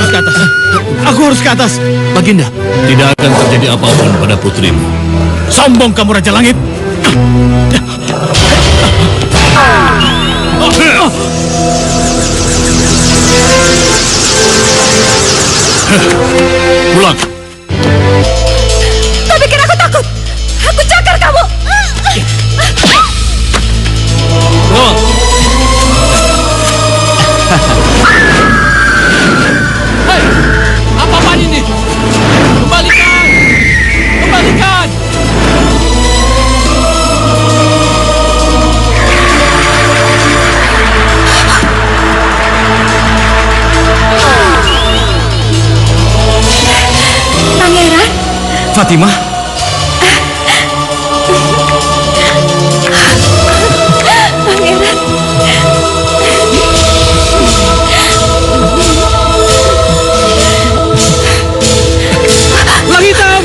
harus ke atas. Aku harus ke atas. Baginda, tidak akan terjadi apapun pada putrimu. Sombong kamu, Raja Langit. Pulang. Kau bikin aku takut. Aku cakar kamu. Hei, apa-apaan ini? Kembalikan! Kembalikan! Pangeran? Fatimah? Pangeran? Lang hitam!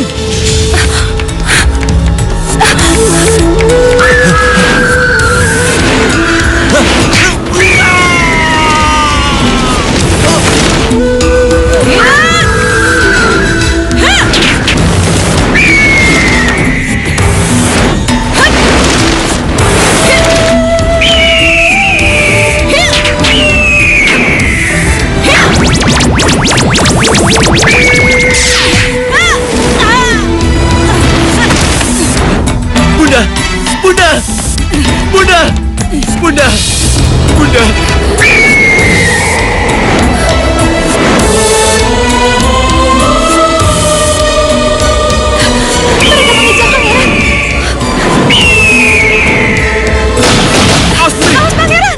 Bunda! Mereka mengejar pangeran. Awas, Putri! Awas, pangeran!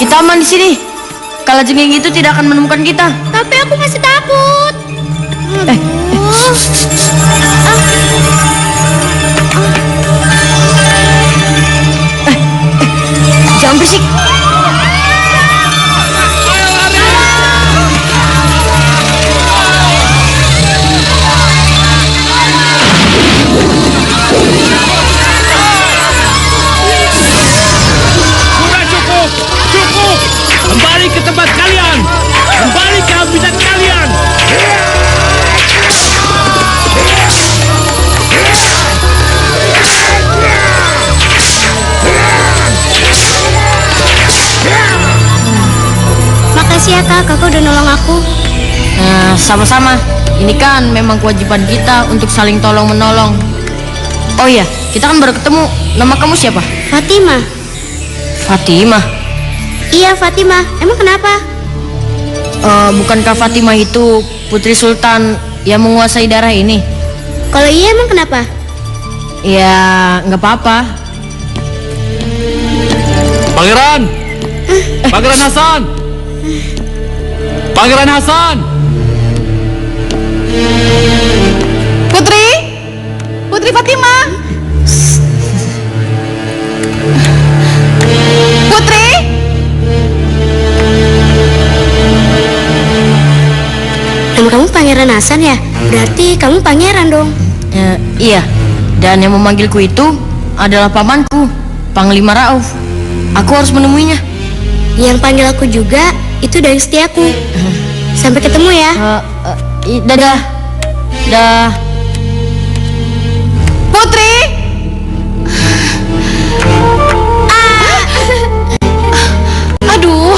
Kita aman di sini. Kalajengking itu tidak akan menemukan kita. Tapi aku masih takut. Jangan berisik. Sudah cukup! Cukup! Kembali ke tempat kalian! Kembali ke habitat kalian! Makasih ya kak, kakak udah nolong aku. Sama-sama. ini kan memang kewajiban kita untuk saling tolong-menolong. Oh iya, kita kan baru ketemu. Nama kamu siapa? Fatimah. Fatimah? Iya, Fatimah. Emang kenapa? Bukankah Fatimah itu putri sultan yang menguasai daerah ini? Kalau iya, emang kenapa? Ya, nggak apa-apa. Pangeran! Pangeran Hasan! Pangeran Hasan! Putri! Putri Fatimah! Putri! Nama kamu Pangeran Hasan ya? Berarti kamu pangeran dong. Iya, dan yang memanggilku itu adalah pamanku, Panglima Rauf. Aku harus menemuinya. Yang panggil aku juga itu dari setiaku. Sampai ketemu ya. Dadah. Dah. Putri! Aduh,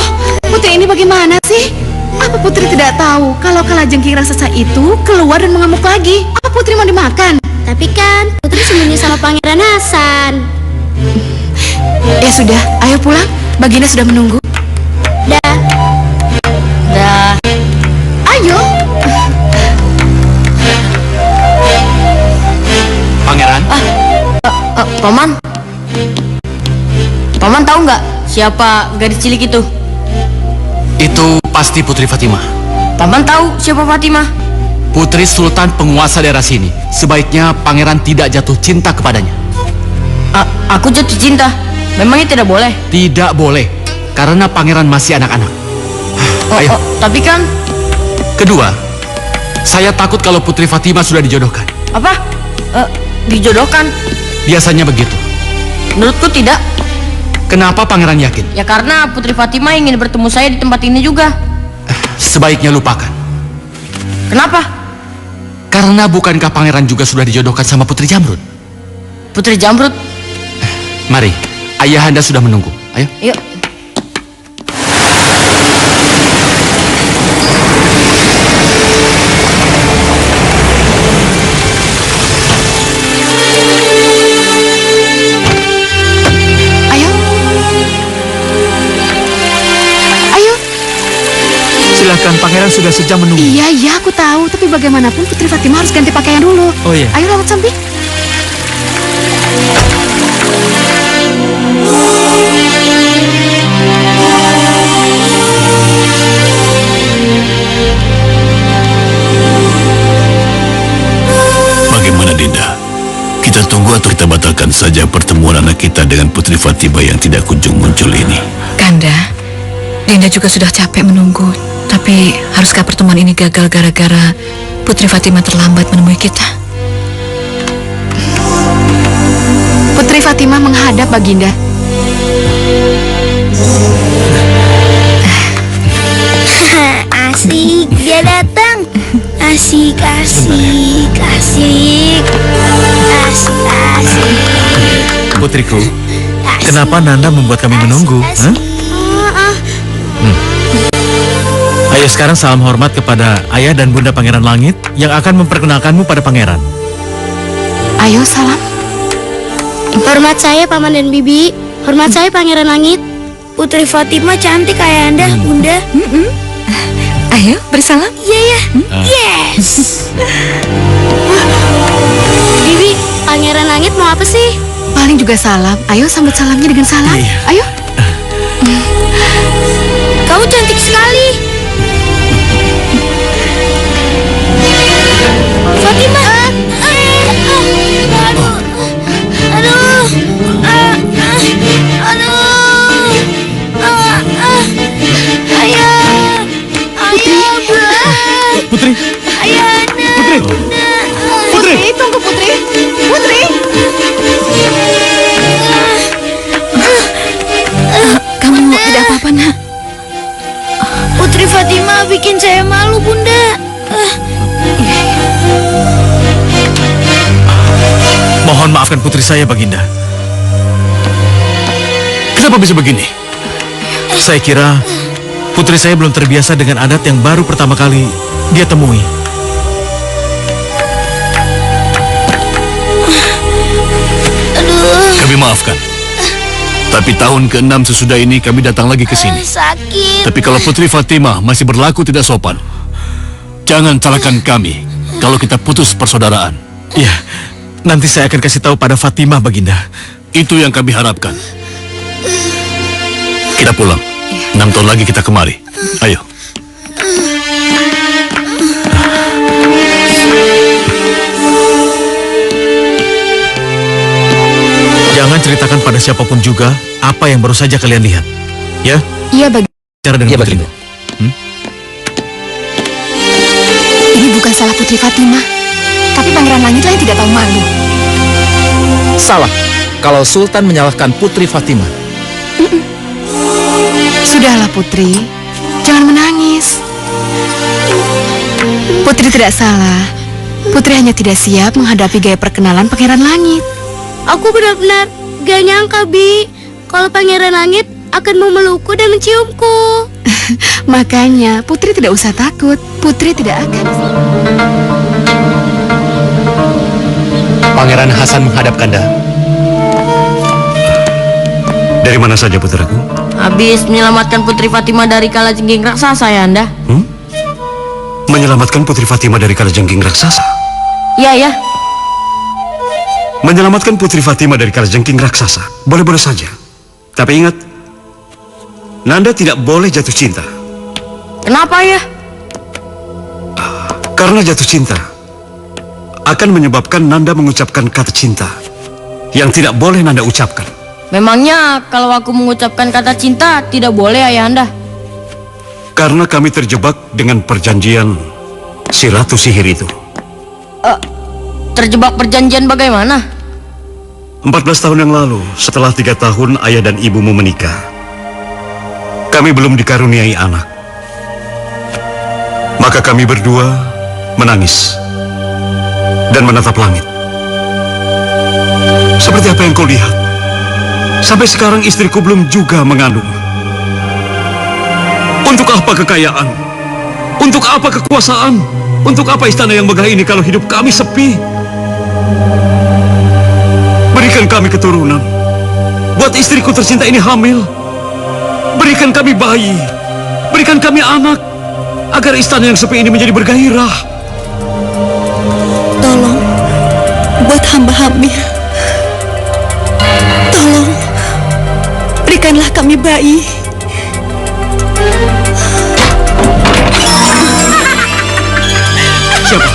Putri ini bagaimana sih? Apa Putri tidak tahu kalau kalajengking raksasa itu keluar dan mengamuk lagi? Apa Putri mau dimakan? Tapi kan Putri sembunyi sama Pangeran Hasan. Ya sudah, ayo pulang. Baginda sudah menunggu. Dah. Dah. Ayo. Pangeran? Paman. Paman tahu nggak siapa gadis cilik itu? Itu pasti Putri Fatimah. Paman tahu siapa Fatimah? Putri Sultan penguasa daerah sini. Sebaiknya pangeran tidak jatuh cinta kepadanya. Aku jatuh cinta. Memangnya tidak boleh? Tidak boleh, karena pangeran masih anak-anak. Ayo. Tapi kan... Kedua, saya takut kalau Putri Fatimah sudah dijodohkan. Apa? Dijodohkan? Biasanya begitu. Menurutku tidak. Kenapa pangeran yakin? Ya karena Putri Fatimah ingin bertemu saya di tempat ini juga. Sebaiknya lupakan. Kenapa? Karena bukankah pangeran juga sudah dijodohkan sama Putri Jamrud? Putri Jamrud? Mari, ayahanda sudah menunggu. Ayo. Yuk. Ayo. Ayo. Silakan, pangeran sudah sejam menunggu. Iya, aku tahu. Tapi bagaimanapun Putri Fatimah harus ganti pakaian dulu. Oh iya. Ayo lewat samping. Bagaimana Dinda? Kita tunggu atau kita batalkan saja pertemuan anak kita dengan Putri Fatimah yang tidak kunjung muncul ini? Kanda, Dinda juga sudah capek menunggu. Tapi haruskah pertemuan ini gagal gara-gara Putri Fatimah terlambat menemui kita? Putri Fatimah menghadap Baginda. Asik, dia datang. Asik, asik, asik. Asik, asik. Putriku, kenapa Nanda membuat kami menunggu? Hah? Ayo sekarang salam hormat kepada ayah dan bunda Pangeran Langit yang akan memperkenalkanmu pada pangeran. Ayo, salam. Hormat saya Paman dan Bibi. Hormat saya Pangeran Langit. Putri Fatimah cantik ayahanda, bunda. Ayo, bersalam. Iya ya. Yes. Bibi, Pangeran Langit mau apa sih? Paling juga salam. Ayo sambut salamnya dengan salam. Iya. Ayo. Kamu cantik sekali. Fatimah. Aduh. Aduh. Aduh. Ayah. Ayah, Putri. Ayahanda. Putri. Putri, tunggu Putri. Putri. Kamu tidak apa-apa, nak? Putri Fatimah bikin saya malu, bunda. Mohon maafkan putri saya, Baginda. Kenapa bisa begini? Saya kira putri saya belum terbiasa dengan adat yang baru pertama kali dia temui. Kami maafkan. Tapi tahun ke-6 sesudah ini kami datang lagi ke sini. Sakit. Tapi kalau Putri Fatimah masih berlaku tidak sopan, jangan salahkan kami kalau kita putus persaudaraan. Iya, nanti saya akan kasih tahu pada Fatimah, Baginda. Itu yang kami harapkan. Kita pulang. 6 tahun lagi kita kemari. Ayo. Jangan ceritakan pada siapapun juga apa yang baru saja kalian lihat. Ya? Iya, Baginda. Cara dengan Baginda. Ini bukan salah Putri Fatimah, tapi Pangeran Langit lain tidak tahu malu. Salah kalau Sultan menyalahkan Putri Fatimah. Sudahlah Putri, jangan menangis. Putri tidak salah. Putri hanya tidak siap menghadapi gaya perkenalan Pangeran Langit. Aku benar-benar gak nyangka, Bi, kalau Pangeran Langit akan memelukku dan menciumku. Makanya Putri tidak usah takut. Putri tidak akan. Pangeran Hasan menghadap Kanda. Dari mana saja putraku? Habis menyelamatkan Putri Fatimah dari kalajengking raksasa, Ayahanda. Menyelamatkan Putri Fatimah dari kalajengking raksasa? Iya, ya. Menyelamatkan Putri Fatimah dari kalajengking raksasa boleh-boleh saja. Tapi ingat, Nanda tidak boleh jatuh cinta. Kenapa, ya? Karena jatuh cinta akan menyebabkan Nanda mengucapkan kata cinta yang tidak boleh Nanda ucapkan. Memangnya kalau aku mengucapkan kata cinta tidak boleh, Ayahanda? Karena kami terjebak dengan perjanjian si Ratu Sihir itu. Terjebak perjanjian bagaimana? 14 tahun yang lalu, setelah 3 tahun ayah dan ibumu menikah, kami belum dikaruniai anak. Maka kami berdua menangis dan menatap langit. Seperti apa yang kau lihat, sampai sekarang istriku belum juga mengandung. Untuk apa kekayaan? Untuk apa kekuasaan? Untuk apa istana yang megah ini kalau hidup kami sepi? Berikan kami keturunan. Buat istriku tercinta ini hamil. Berikan kami bayi. Berikan kami anak. Agar istana yang sepi ini menjadi bergairah. Tolong, buat hamba hamil. Tolong, berikanlah kami bayi. Siapa?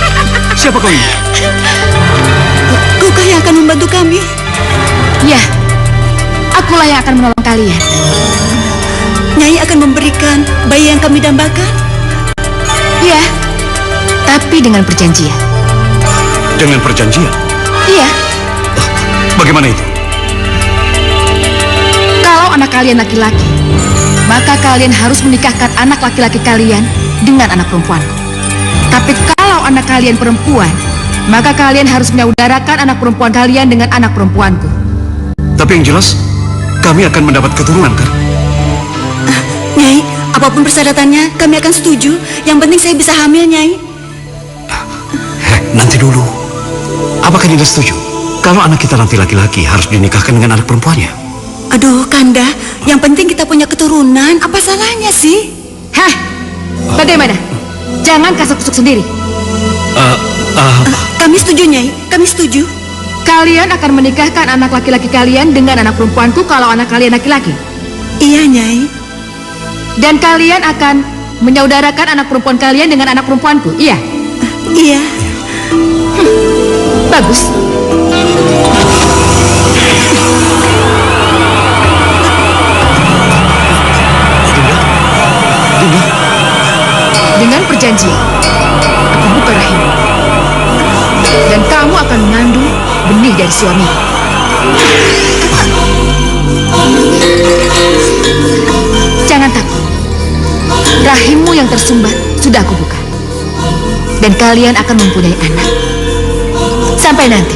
Siapa kau ini? Kaukah yang akan membantu kami? Ya, akulah yang akan menolong kalian. Nyai akan memberikan bayi yang kami dambakan? Ya, tapi dengan perjanjian. Dengan perjanjian? Iya, Bagaimana itu? kalau anak kalian laki-laki, maka kalian harus menikahkan anak laki-laki kalian dengan anak perempuanku. Tapi kalau anak kalian perempuan, maka kalian harus menyaudarakan anak perempuan kalian dengan anak perempuanku. Tapi yang jelas, kami akan mendapat keturunan, kan? Nyai, apapun persyaratannya, kami akan setuju. Yang penting saya bisa hamil, Nyai. Nanti dulu. Apakah Dinda setuju? Kalau anak kita nanti laki-laki harus dinikahkan dengan anak perempuannya. Aduh, Kanda, yang penting kita punya keturunan. Apa salahnya sih? Hah? Bagaimana? Jangan kasak-kusuk sendiri. Kami setuju, Nyai. Kami setuju. Kalian akan menikahkan anak laki-laki kalian dengan anak perempuanku kalau anak kalian laki-laki. Iya, Nyai. Dan kalian akan menyaudarakan anak perempuan kalian dengan anak perempuanku. Iya? Iya. Bagus. Dengan perjanjian, aku buka rahim. Dan kamu akan mengandung benih dari suami. Jangan takut. Rahimmu yang tersumbat sudah aku buka. Dan kalian akan mempunyai anak. Sampai nanti.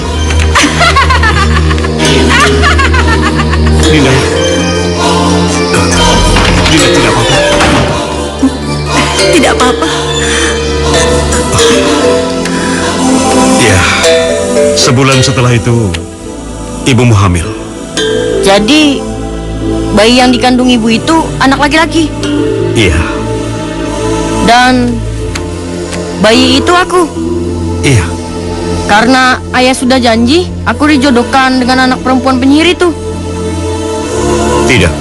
Dinda. Dinda tidak apa-apa. Tidak apa-apa. Ya, sebulan setelah itu, ibumu hamil. Jadi bayi yang dikandung ibu itu anak laki-laki. Iya. Dan bayi itu aku. Iya. Karena ayah sudah janji, aku dijodohkan dengan anak perempuan penyihir itu. Tidak.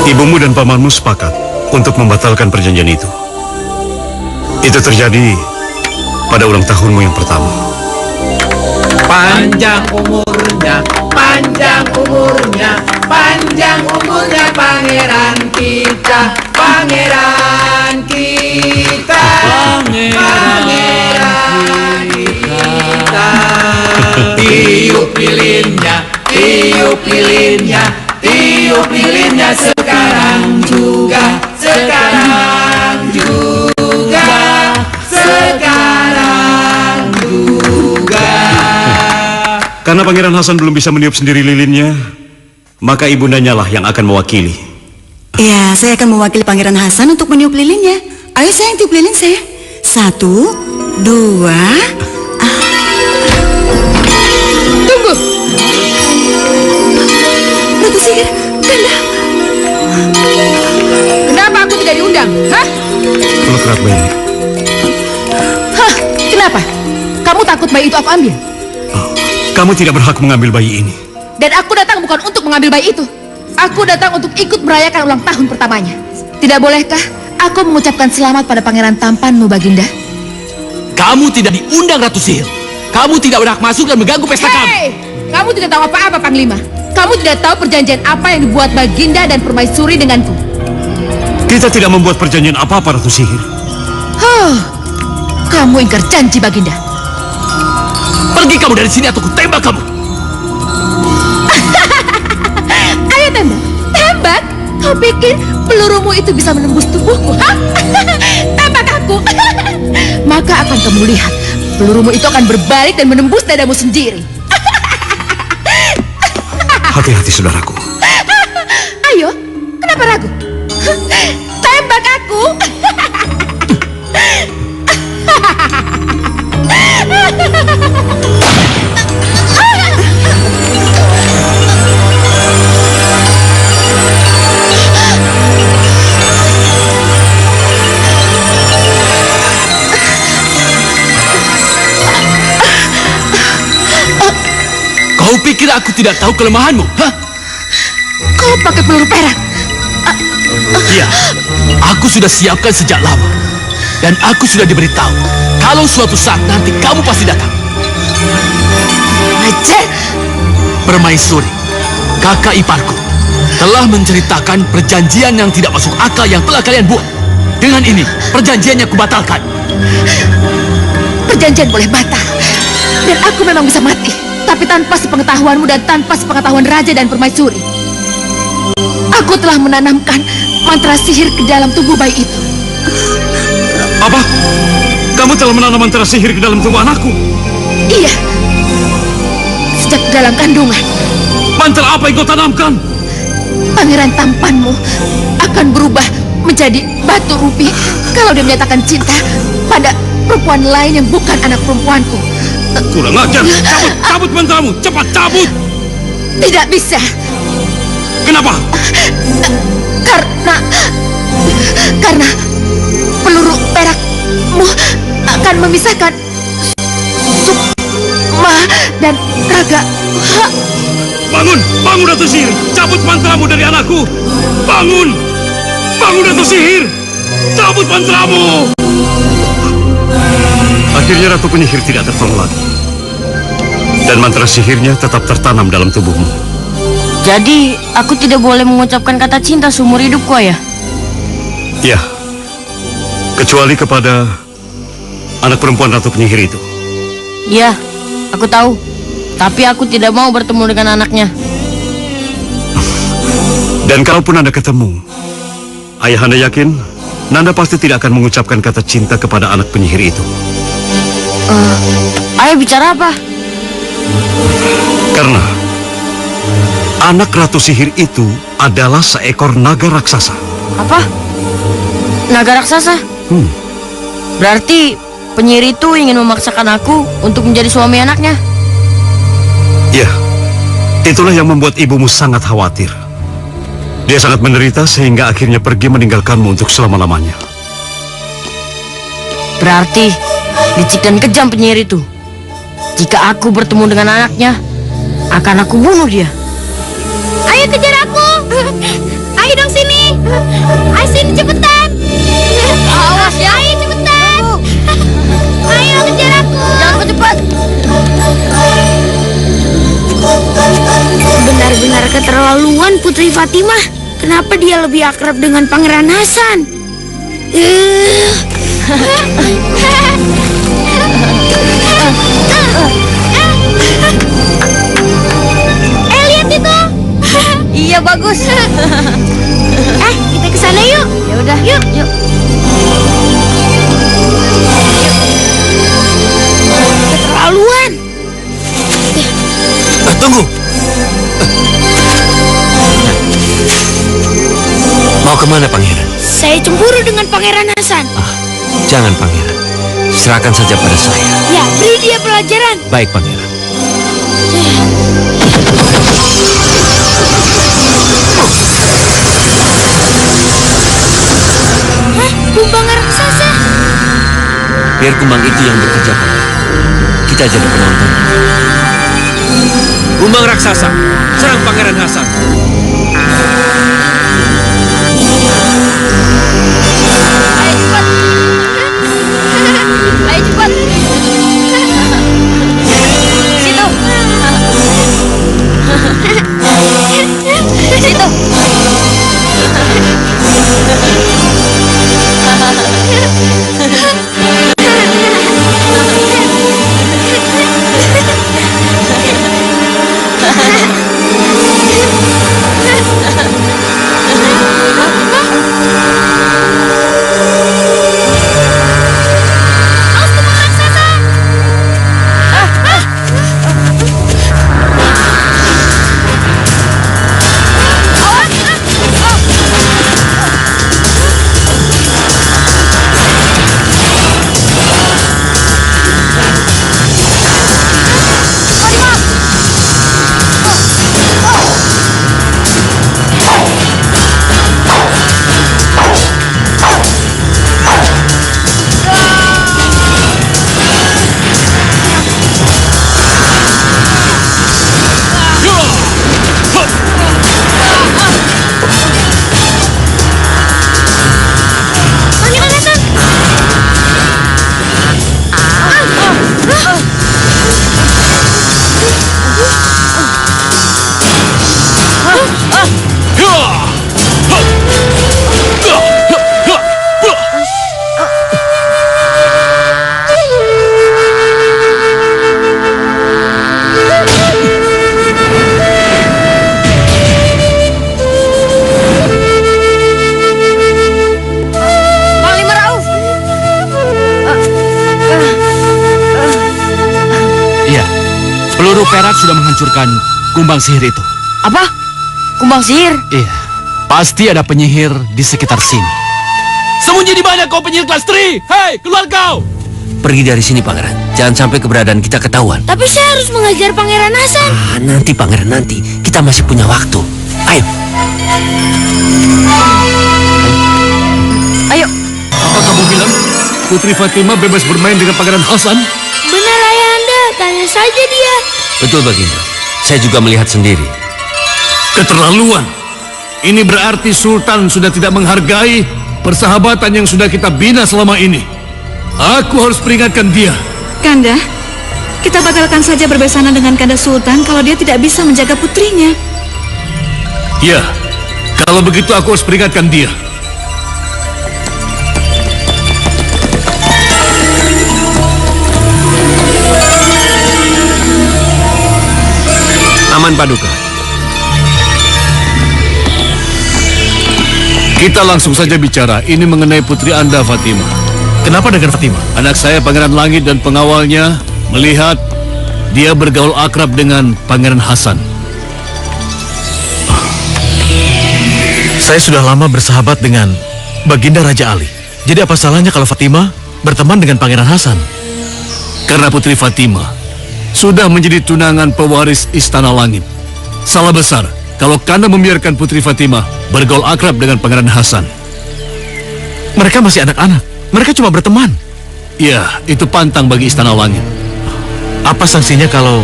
Ibumu dan pamanmu sepakat untuk membatalkan perjanjian itu. Itu terjadi pada ulang tahunmu yang pertama. Panjang umurnya, panjang umurnya, panjang umurnya pangeran kita, pangeran kita, pangeran kita. Tiup lilinnya, tiup lilinnya, tiup lilinnya sekarang juga, sekarang juga, sekarang juga. Karena Pangeran Hasan belum bisa meniup sendiri lilinnya, maka ibundanya lah yang akan mewakili. Ya, saya akan mewakili Pangeran Hasan untuk meniup lilinnya. Ayo sayang, tiup lilin saya. 1, 2. Tunggu. Ratu Sihir, Ganda. Kenapa aku tidak diundang? Hah? Peluk erat bayi. Hah? Kenapa? Kamu takut bayi itu aku ambil? Kamu tidak berhak mengambil bayi ini. Dan aku datang bukan untuk mengambil bayi itu. Aku datang untuk ikut merayakan ulang tahun pertamanya. Tidak bolehkah aku mengucapkan selamat pada pangeran tampanmu, Baginda? Kamu tidak diundang, Ratu Sihir. Kamu tidak berhak masuk dan mengganggu pesta kami. Hei! Kamu tidak tahu apa-apa, Panglima. Kamu tidak tahu perjanjian apa yang dibuat Baginda dan Permaisuri denganku. Kita tidak membuat perjanjian apa-apa, Ratu Sihir. Kamu ingkar janji, Baginda. Pergi kamu dari sini atau ku tembak kamu. Ayo tembak. Tembak? Kau pikir pelurumu itu bisa menembus tubuhku? Hah? Tembak aku. Maka akan kamu lihat pelurumu itu akan berbalik dan menembus dadamu sendiri. Hati-hati, saudaraku. Ayo, kenapa ragu? Tembak aku. Kau pikir aku tidak tahu kelemahanmu? Hah? Kau pakai peluru perak. Iya, aku sudah siapkan sejak lama. Dan aku sudah diberitahu kalau suatu saat nanti kamu pasti datang. Ajar. Permaisuri, kakak iparku, telah menceritakan perjanjian yang tidak masuk akal yang telah kalian buat. Dengan ini, perjanjiannya kubatalkan. Perjanjian boleh batal. Dan aku memang bisa mati. Tapi tanpa sepengetahuanmu dan tanpa sepengetahuan Raja dan Permaisuri. Aku telah menanamkan mantra sihir ke dalam tubuh bayi itu. Apa? Kamu telah menanam mantra sihir ke dalam tubuh anakku? Iya. Sejak dalam kandungan. Mantra apa yang kau tanamkan? Pangeran tampanmu akan berubah menjadi batu rubi kalau dia menyatakan cinta pada perempuan lain yang bukan anak perempuanku. Kurang ajar. Cabut, cabut mantramu. Cepat cabut. Tidak bisa. Kenapa? Karena peluru perakmu akan memisahkan Sukma dan Raga. Bangun, bangun Ratu Sihir. Cabut mantramu dari anakku. Bangun, bangun Ratu Sihir. Cabut mantramu. Akhirnya Ratu Penyihir tidak tertolong lagi. Dan mantra sihirnya tetap tertanam dalam tubuhmu. Jadi, aku tidak boleh mengucapkan kata cinta seumur hidupku, Ayah? Ya, kecuali kepada anak perempuan Ratu Penyihir itu. Iya, aku tahu. Tapi aku tidak mau bertemu dengan anaknya. Dan kalaupun Anda ketemu, Ayah Anda yakin Nanda pasti tidak akan mengucapkan kata cinta kepada anak penyihir itu. Ayah bicara apa? Karena anak Ratu Sihir itu adalah seekor naga raksasa. Apa? Naga raksasa? Berarti penyihir itu ingin memaksakan aku untuk menjadi suami anaknya. Ya, Itulah yang membuat ibumu sangat khawatir. Dia sangat menderita sehingga akhirnya pergi meninggalkanmu untuk selama-lamanya. Berarti licik dan kejam penyihir itu. Jika aku bertemu dengan anaknya, akan aku bunuh dia. Ayo kejar aku. Ayo dong sini. Ayo sini cepetan. Awas ya. Ayo cepetan. Ayo kejar aku. Jangan cepat. Benar-benar keterlaluan Putri Fatimah. Kenapa dia lebih akrab dengan Pangeran Hasan? Lihat itu. Iya bagus. Kita ke sana yuk. Ya udah. Yuk. Keterlaluan. Tunggu. Mau kemana, Pangeran? Saya cemburu dengan Pangeran Hasan. Jangan, Pangeran. Serahkan saja pada saya. Ya, beri dia pelajaran. Baik, Pangeran. Kumbang raksasa. Biar kumbang itu yang bekerja, Pangeran. Kita jadi penonton. Kumbang raksasa, serang Pangeran Hasan. Ayo cepat. Situ. Situ. Peluru perak sudah menghancurkan kumbang sihir itu. Apa? Kumbang sihir? Iya, pasti ada penyihir di sekitar sini. Sembunyi di mana kau penyihir kelas 3? Hei, keluar kau! Pergi dari sini, Pangeran. Jangan sampai keberadaan kita ketahuan. Tapi saya harus mengajar Pangeran Hasan. Nanti, Pangeran, nanti. Kita masih punya waktu. Ayo. Ayo. Apa kamu bilang Putri Fatimah bebas bermain dengan Pangeran Hasan? Benar Ayahanda, tanya saja dia. Betul, Baginda. Saya juga melihat sendiri. Keterlaluan. Ini berarti Sultan sudah tidak menghargai persahabatan yang sudah kita bina selama ini. Aku harus peringatkan dia. Kanda, kita batalkan saja berbesanan dengan Kanda Sultan kalau dia tidak bisa menjaga putrinya. Ya, kalau begitu aku harus peringatkan dia. Aman, Paduka. Kita langsung saja bicara. Ini mengenai putri Anda, Fatimah. Kenapa dengan Fatimah? Anak saya, Pangeran Langit dan pengawalnya melihat dia bergaul akrab dengan Pangeran Hasan. Saya sudah lama bersahabat dengan Baginda Raja Ali. Jadi apa salahnya kalau Fatimah berteman dengan Pangeran Hasan? Karena putri Fatimah sudah menjadi tunangan pewaris Istana Langit. Salah besar kalau Kanda membiarkan Putri Fatimah bergaul akrab dengan Pangeran Hasan. Mereka masih anak-anak. Mereka cuma berteman. Ya, itu pantang bagi Istana Langit. Apa sanksinya kalau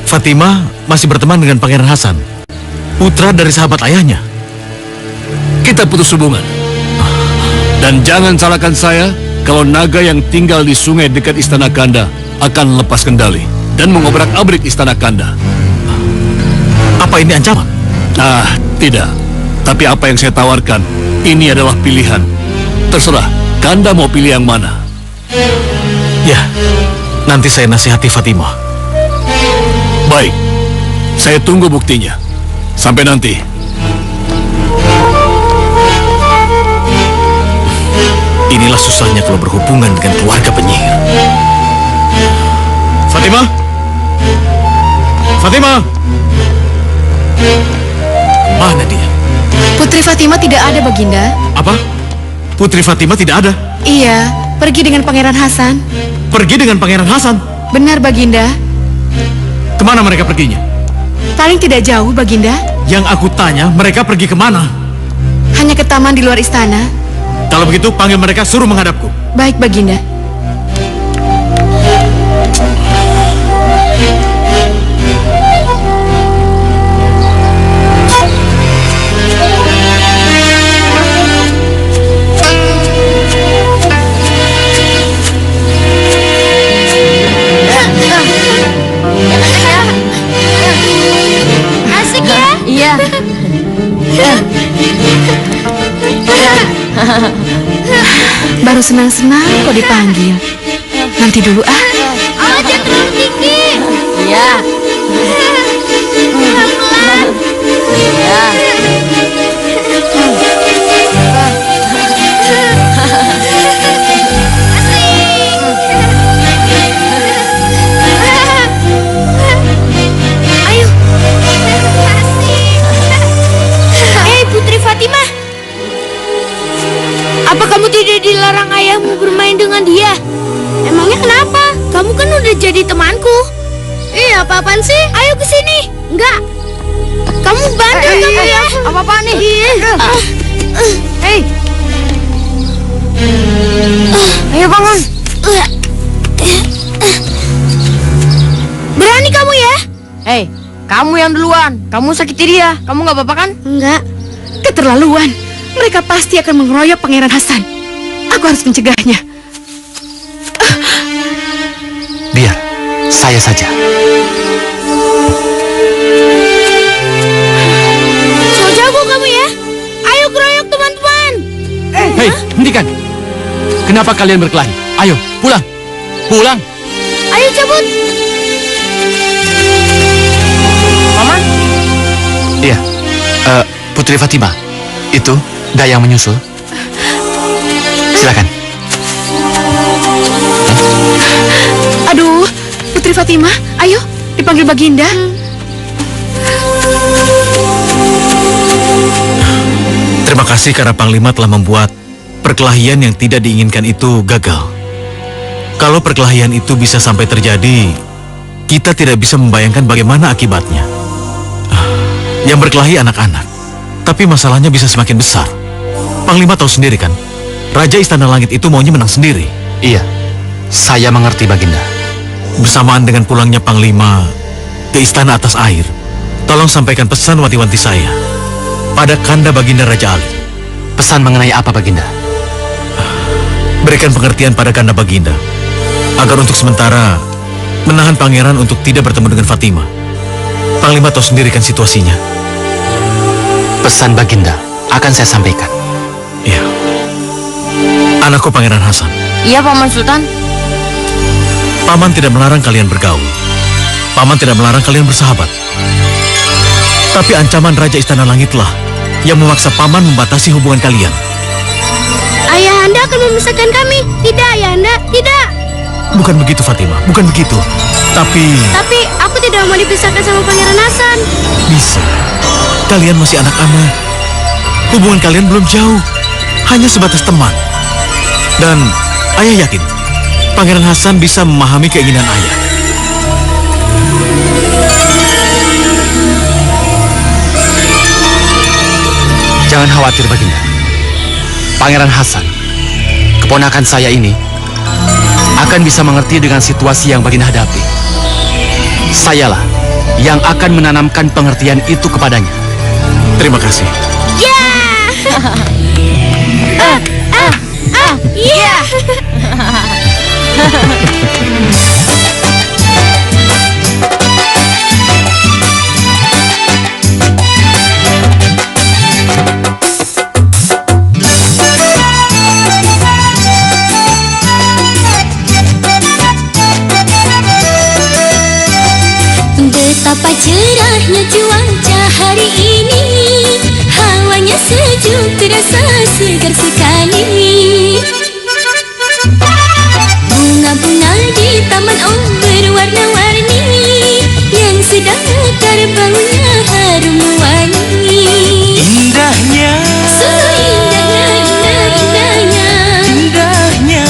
Fatimah masih berteman dengan Pangeran Hasan, putra dari sahabat ayahnya? Kita putus hubungan. Dan jangan salahkan saya kalau naga yang tinggal di sungai dekat Istana Kanda akan lepas kendali dan mengobrak-abrik Istana Kanda. Apa ini ancaman? Tidak. Tapi apa yang saya tawarkan, ini adalah pilihan. Terserah, Kanda mau pilih yang mana. Ya, nanti saya nasihati Fatimah. Baik, saya tunggu buktinya. Sampai nanti. Inilah susahnya kalau berhubungan dengan keluarga penyihir. Fatimah? Fatimah? Mana dia? Putri Fatimah tidak ada, Baginda. Apa? Putri Fatimah tidak ada? Iya, pergi dengan Pangeran Hasan. Pergi dengan Pangeran Hasan? Benar, Baginda. Kemana mereka perginya? Paling tidak jauh, Baginda. Yang aku tanya, mereka pergi kemana? Hanya ke taman di luar istana. Kalau begitu, panggil mereka, suruh menghadapku. Baik, Baginda. Asik ya? Iya. Baru senang-senang kok dipanggil. Nanti dulu ah. Oh, jangan terlalu tinggi. Iya. Pelan-pelan. Iya. Ayo. Hei, Putri Fatimah. Apa kamu tidak dilarang ayahmu bermain dengan dia? Emangnya kenapa? Kamu kan udah jadi temanku. Apa-apaan sih? Ayo ke sini. Enggak. Kamu bandel kamu ya. Apa-apaan nih? Hei. Ayo bangun. Berani kamu ya? Hei, kamu yang duluan. Kamu sakiti dia. Kamu nggak apa-apa kan? Enggak. Keterlaluan. Mereka pasti akan mengeroyok Pangeran Hasan. Aku harus mencegahnya. Biar saya saja. So jago kamu ya. Ayo keroyok teman-teman. Hei, hentikan. Kenapa kalian berkelahi? Ayo, pulang. Pulang. Ayo cabut. Paman? Iya. Putri Fatimah. Itu Dayang menyusul. Silakan. Aduh, Putri Fatimah, ayo dipanggil Baginda. Terima kasih karena Panglima telah membuat perkelahian yang tidak diinginkan itu gagal. Kalau perkelahian itu bisa sampai terjadi, kita tidak bisa membayangkan bagaimana akibatnya. Yang berkelahi anak-anak, tapi masalahnya bisa semakin besar. Panglima tahu sendiri kan, Raja Istana Langit itu maunya menang sendiri. Iya, saya mengerti Baginda. Bersamaan dengan pulangnya Panglima ke Istana Atas Air, tolong sampaikan pesan wanti-wanti saya pada Kanda Baginda Raja Ali. Pesan mengenai apa Baginda? Berikan pengertian pada Kanda Baginda agar untuk sementara menahan pangeran untuk tidak bertemu dengan Fatimah. Panglima tahu sendiri kan situasinya. Pesan Baginda akan saya sampaikan. Iya. Anakku Pangeran Hasan. Iya, Paman Sultan. Paman tidak melarang kalian bergaul. Paman tidak melarang kalian bersahabat. Tapi ancaman Raja Istana Langitlah yang memaksa Paman membatasi hubungan kalian. Ayahanda akan memisahkan kami. Tidak, Ayahanda, tidak. Bukan begitu, Fatimah. Bukan begitu. Tapi aku tidak mau dipisahkan sama Pangeran Hasan. bisa. Kalian masih anak-anak. Hubungan kalian belum jauh. Hanya sebatas teman. Dan ayah yakin Pangeran Hasan bisa memahami keinginan ayah. Jangan khawatir, Baginda. Pangeran Hasan, keponakan saya ini, akan bisa mengerti dengan situasi yang Baginda hadapi. Sayalah yang akan menanamkan pengertian itu kepadanya. Terima kasih. Ya! Iya! Betapa cerahnya cuaca hari ini, hawanya sejuk terasa segar sekali. Bunga-bunga di taman berwarna-warni, yang sedang mekar baunya harum wangi. Indahnya, indahnya, indahnya, indahnya,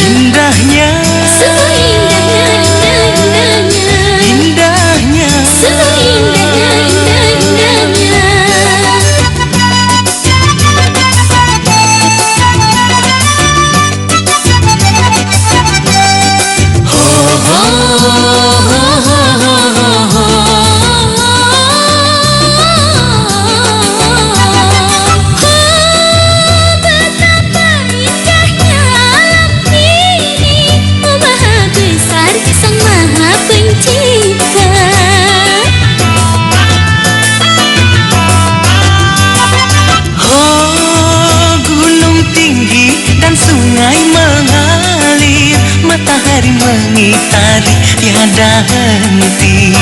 indahnya, indahnya, indahnya, matahari mengitari tiada henti.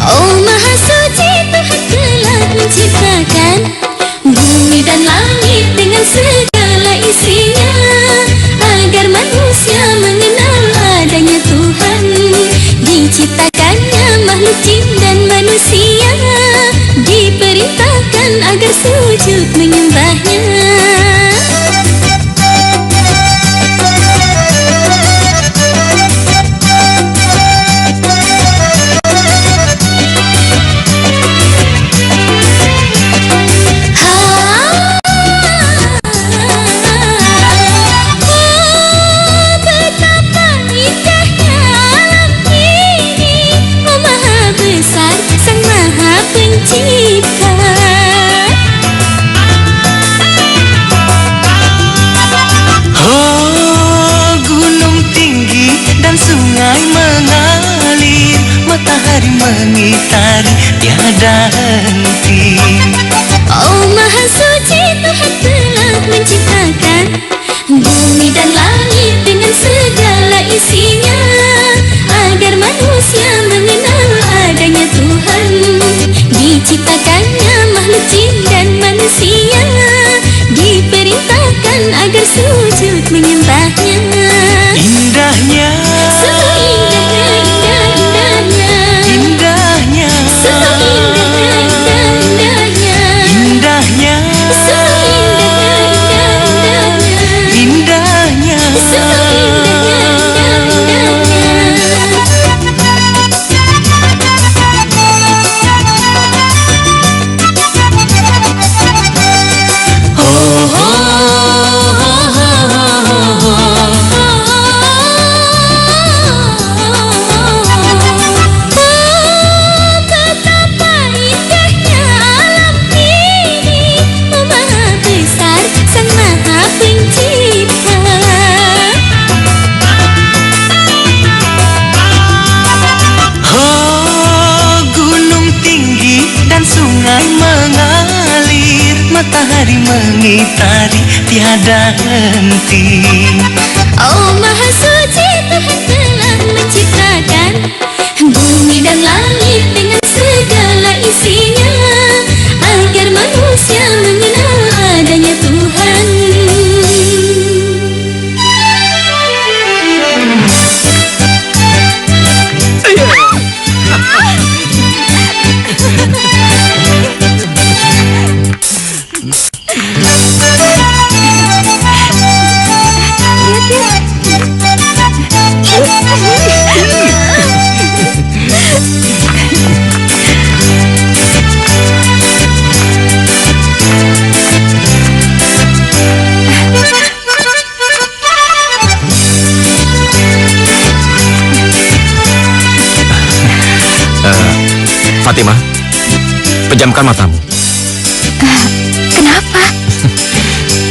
Oh Maha Suci, Tuhan telah menciptakan bumi dan langit dengan segala isinya, agar manusia mengenal adanya Tuhan. Diciptakannya makhluk jin dan manusia, diperintahkan agar sujud menyembahnya. Matahari mengitari tiada henti. Oh Maha Suci, Tuhan telah menciptakan bumi dan langit dengan segala isinya, agar manusia mengenal adanya Tuhan. Diciptakannya makhluk jin dan manusia, diperintahkan agar sujud menyembahnya. Indahnya, matahari mengitari tiada henti. Oh Maha Suci, Tuhan telah menciptakan bumi dan langit dengan segala isinya, agar manusia mengenal adanya Tuhan. Fatimah, pejamkan matamu. Kenapa?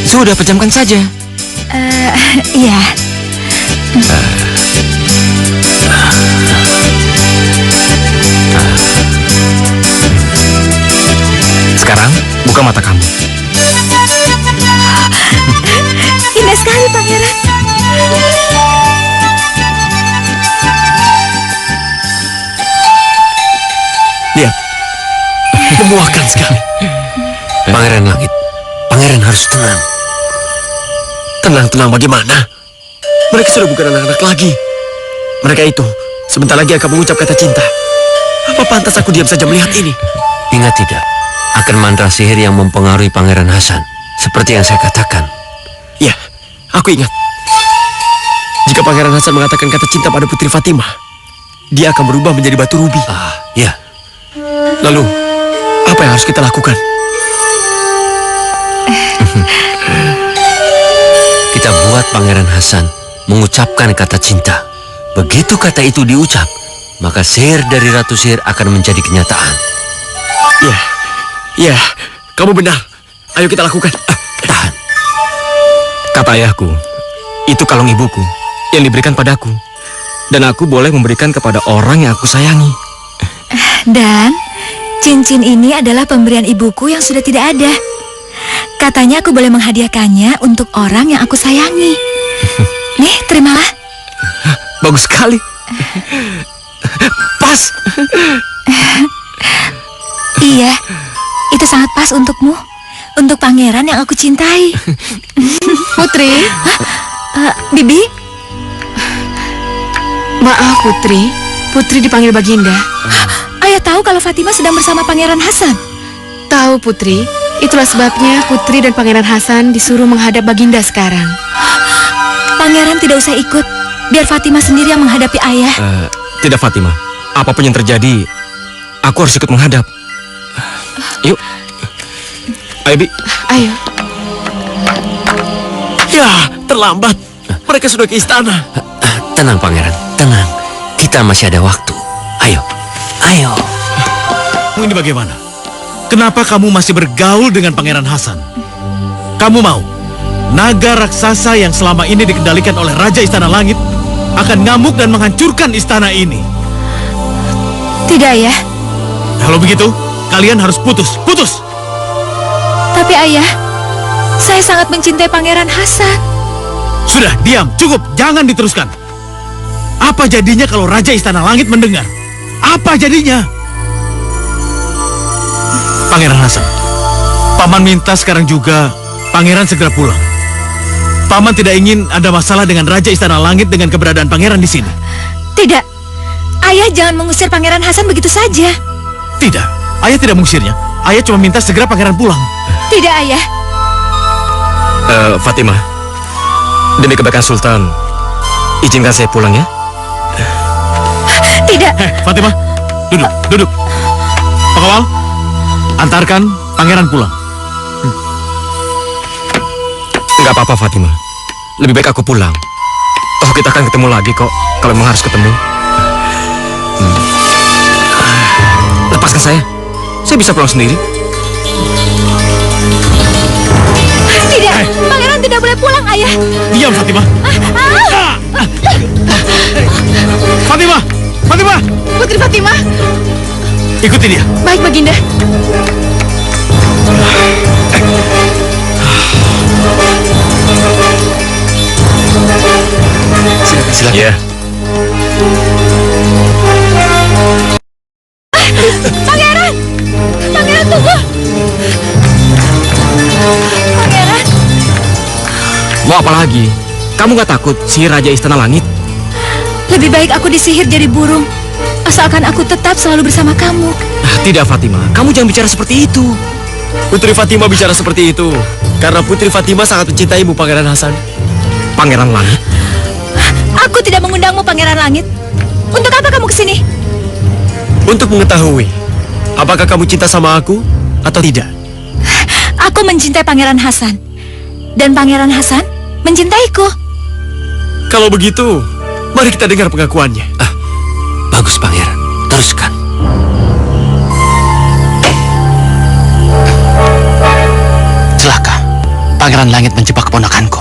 Sudah, pejamkan saja. Iya. Sekarang, buka mata kamu. Indah sekali, Pangeran. Lihat, memuakkan sekali. Pangeran Langit, Pangeran harus tenang. Tenang bagaimana? Mereka sudah bukan anak-anak lagi. Mereka itu sebentar lagi akan mengucap kata cinta. Apa pantas aku diam saja melihat ini? Ingat tidak, akan mantra sihir yang mempengaruhi Pangeran Hasan. Seperti yang saya katakan. Ya, aku ingat. Jika Pangeran Hasan mengatakan kata cinta pada Putri Fatimah, dia akan berubah menjadi batu rubi. Ya. Lalu, apa yang harus kita lakukan? Kita buat Pangeran Hasan mengucapkan kata cinta. Begitu kata itu diucap, maka sihir dari Ratu Sihir akan menjadi kenyataan. Ya, kamu benar. Ayo kita lakukan. Tahan. Kata ayahku, itu kalung ibuku yang diberikan padaku. Dan aku boleh memberikan kepada orang yang aku sayangi. Dan cincin ini adalah pemberian ibuku yang sudah tidak ada. Katanya aku boleh menghadiahkannya untuk orang yang aku sayangi. Nih, terimalah. Bagus sekali. Pas. Iya, itu sangat pas untukmu. Untuk pangeran yang aku cintai. Putri. Bibi? Maaf, Putri. Putri dipanggil Baginda. Ayah tahu kalau Fatimah sedang bersama Pangeran Hasan? Tahu, Putri. Itulah sebabnya Putri dan Pangeran Hasan disuruh menghadap Baginda sekarang. Pangeran tidak usah ikut. Biar Fatimah sendiri yang menghadapi ayah. Tidak, Fatimah. Apapun yang terjadi, aku harus ikut menghadap. Yuk. Ayo, Bi. Ayo. Ya, terlambat. Mereka sudah ke istana. Tenang, Pangeran. Tenang. Kita masih ada waktu. Ayo. Ini bagaimana? Kenapa kamu masih bergaul dengan Pangeran Hasan? Kamu mau naga raksasa yang selama ini dikendalikan oleh Raja Istana Langit akan ngamuk dan menghancurkan istana ini? Tidak, Ayah. Kalau begitu, kalian harus putus. Tapi Ayah, saya sangat mencintai Pangeran Hasan. Sudah, diam, cukup, jangan diteruskan. Apa jadinya kalau Raja Istana Langit mendengar? Apa jadinya? Pangeran Hasan, Paman minta sekarang juga Pangeran segera pulang. Paman tidak ingin ada masalah dengan Raja Istana Langit dengan keberadaan Pangeran di sini. Tidak. Ayah jangan mengusir Pangeran Hasan begitu saja. Tidak, ayah tidak mengusirnya. Ayah cuma minta segera Pangeran pulang. Tidak, Ayah. Fatimah, demi kebaikan Sultan, izinkan saya pulang ya. Tidak. Fatimah, duduk. Pengawal, antarkan Pangeran pulang. Enggak apa-apa, Fatimah. Lebih baik aku pulang. Oh, kita akan ketemu lagi kok, kalau memang harus ketemu. Lepaskan saya. Saya bisa pulang sendiri. Tidak, Pangeran tidak boleh pulang, Ayah. Diam, Fatimah. Fatimah. Putri Fatimah. Ikuti dia. Baik, Baginda. Silakan. Ya. Pangeran tunggu. Pangeran. Mau apa lagi? Kamu gak takut sihir Raja Istana Langit? Lebih baik aku disihir jadi burung, asalkan aku tetap selalu bersama kamu. Tidak, Fatimah. Kamu jangan bicara seperti itu. Putri Fatimah bicara seperti itu karena Putri Fatimah sangat mencintaimu, Pangeran Hasan. Pangeran Langit? Aku tidak mengundangmu, Pangeran Langit. Untuk apa kamu kesini? Untuk mengetahui apakah kamu cinta sama aku atau tidak. Aku mencintai Pangeran Hasan, dan Pangeran Hasan mencintaiku. Kalau begitu, mari kita dengar pengakuannya. Bagus, Pangeran. Teruskan. Pangeran Langit menjebak keponakanku.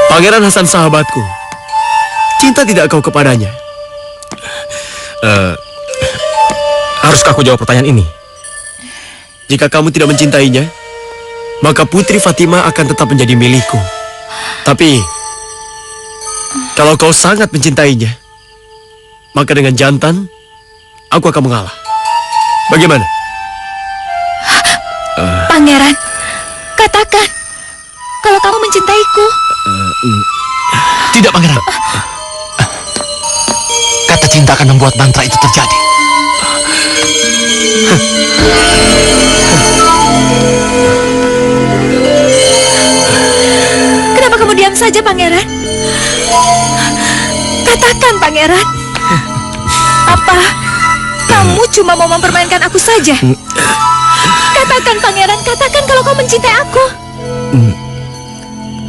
Pangeran Hasan sahabatku, cinta tidak kau kepadanya? Haruskah aku jawab pertanyaan ini? Jika kamu tidak mencintainya, maka Putri Fatimah akan tetap menjadi milikku. Tapi, kalau kau sangat mencintainya, maka dengan jantan, aku akan mengalah. Bagaimana? Pangeran, katakan kalau kamu mencintaiku. Tidak, Pangeran. Kata cinta akan membuat mantra itu terjadi. Kenapa kamu diam saja, Pangeran? Katakan, Pangeran. Apa kamu cuma mau mempermainkan aku saja? Katakan, Pangeran, katakan kalau kau mencintai aku.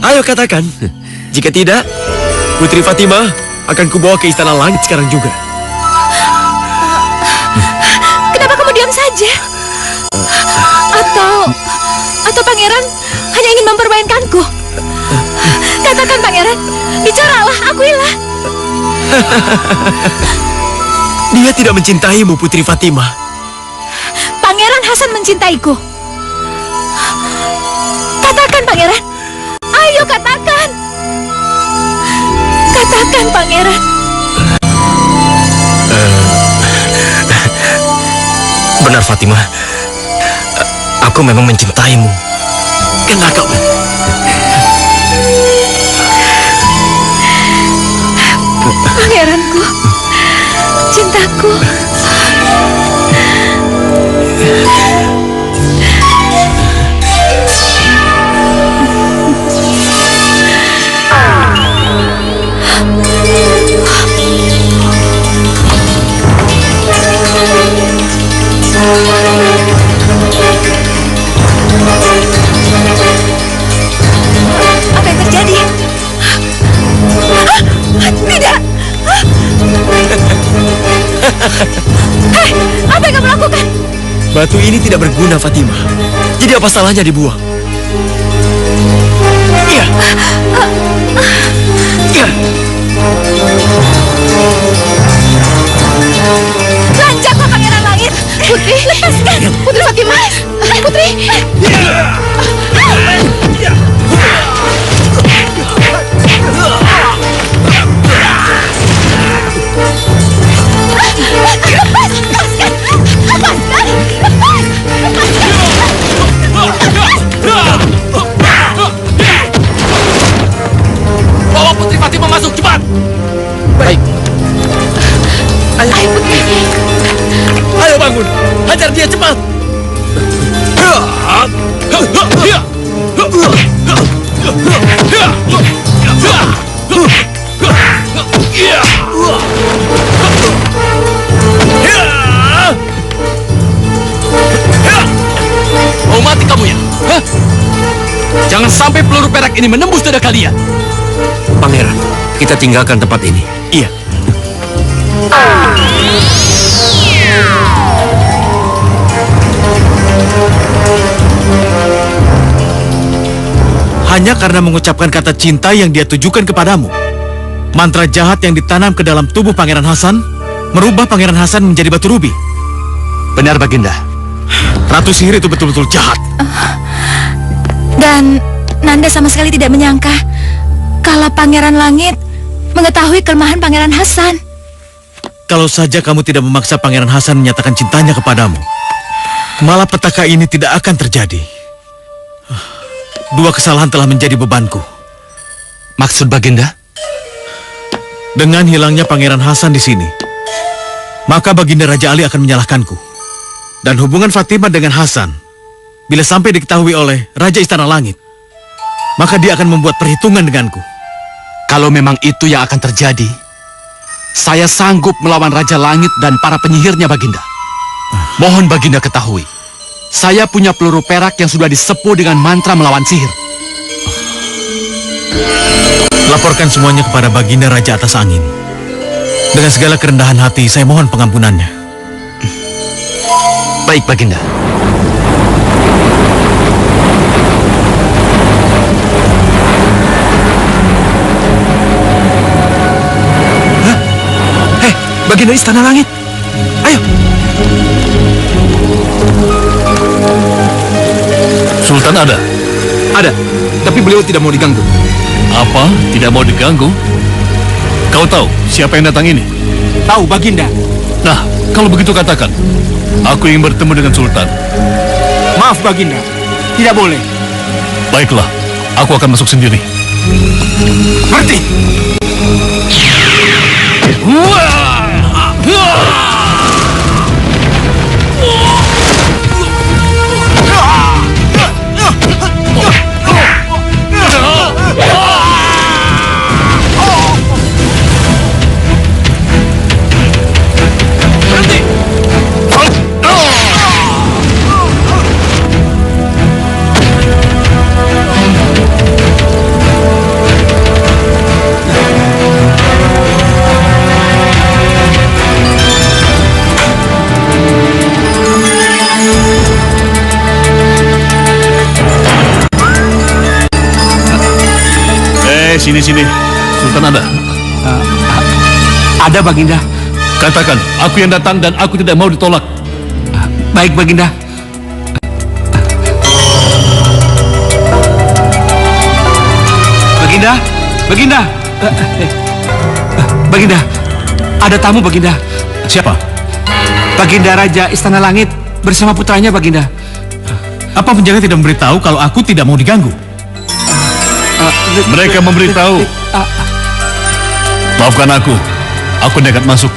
Ayo katakan. Jika tidak, Putri Fatimah akan kubawa ke Istana Langit sekarang juga. Kenapa kamu diam saja? Atau Pangeran hanya ingin mempermainkanku? Katakan, Pangeran, bicaralah, akuilah. Dia tidak mencintaimu, Putri Fatimah. Pangeran Hasan mencintaiku. Katakan, Pangeran. Ayo katakan. Katakan, Pangeran. Benar, Fatimah. Aku memang mencintaimu. Kena kau. Pangeranku, cintaku. Apa yang terjadi? Tidak! Hei, apa yang kamu lakukan? Batu ini tidak berguna, Fatimah. Jadi apa salahnya dibuang? Iya. Iya. Lanjaklah, Pangeran Langit. Putri, lepaskan. Putri Fatimah. Putri. Bawa Putri Fatimah masuk, cepat! Baik. Ayo, Putri. Ayo bangun. Hajar dia cepat. Mau mati kamu ya? Hah? Jangan sampai peluru perak ini menembus dada kalian. Pangeran, kita tinggalkan tempat ini. Iya. Hanya karena mengucapkan kata cinta yang dia tujukan kepadamu, mantra jahat yang ditanam ke dalam tubuh Pangeran Hasan merubah Pangeran Hasan menjadi batu rubi. Benar, Baginda. Ratu sihir itu betul-betul jahat. Dan Nanda sama sekali tidak menyangka kalau Pangeran Langit mengetahui kelemahan Pangeran Hasan. Kalau saja kamu tidak memaksa Pangeran Hasan menyatakan cintanya kepadamu, malapetaka ini tidak akan terjadi. Dua kesalahan telah menjadi bebanku. Maksud Baginda? Dengan hilangnya Pangeran Hasan di sini, maka Baginda Raja Ali akan menyalahkanku. Dan hubungan Fatimah dengan Hasan, bila sampai diketahui oleh Raja Istana Langit, maka dia akan membuat perhitungan denganku. Kalau memang itu yang akan terjadi, saya sanggup melawan Raja Langit dan para penyihirnya, Baginda. Mohon Baginda ketahui, saya punya peluru perak yang sudah disepuh dengan mantra melawan sihir. Laporkan semuanya kepada Baginda Raja Atas Angin. Dengan segala kerendahan hati, saya mohon pengampunannya. Baik, Baginda. Baginda Istana Langit. Ayo. Sultan ada? Ada, tapi beliau tidak mau diganggu. Apa? Tidak mau diganggu? Kau tahu siapa yang datang ini? Tahu, Baginda. Nah, kalau begitu katakan. Aku ingin bertemu dengan Sultan. Maaf, Baginda. Tidak boleh. Baiklah, aku akan masuk sendiri. Berhenti! Sini. Sultan ada? Ada, Baginda. Katakan, aku yang datang dan aku tidak mau ditolak. Baik, Baginda. Baginda. Baginda, ada tamu, Baginda. Siapa? Baginda Raja Istana Langit bersama putranya, Baginda. Apa penjaga tidak memberitahu kalau aku tidak mau diganggu? Mereka memberitahu. Maafkan aku nekat masuk.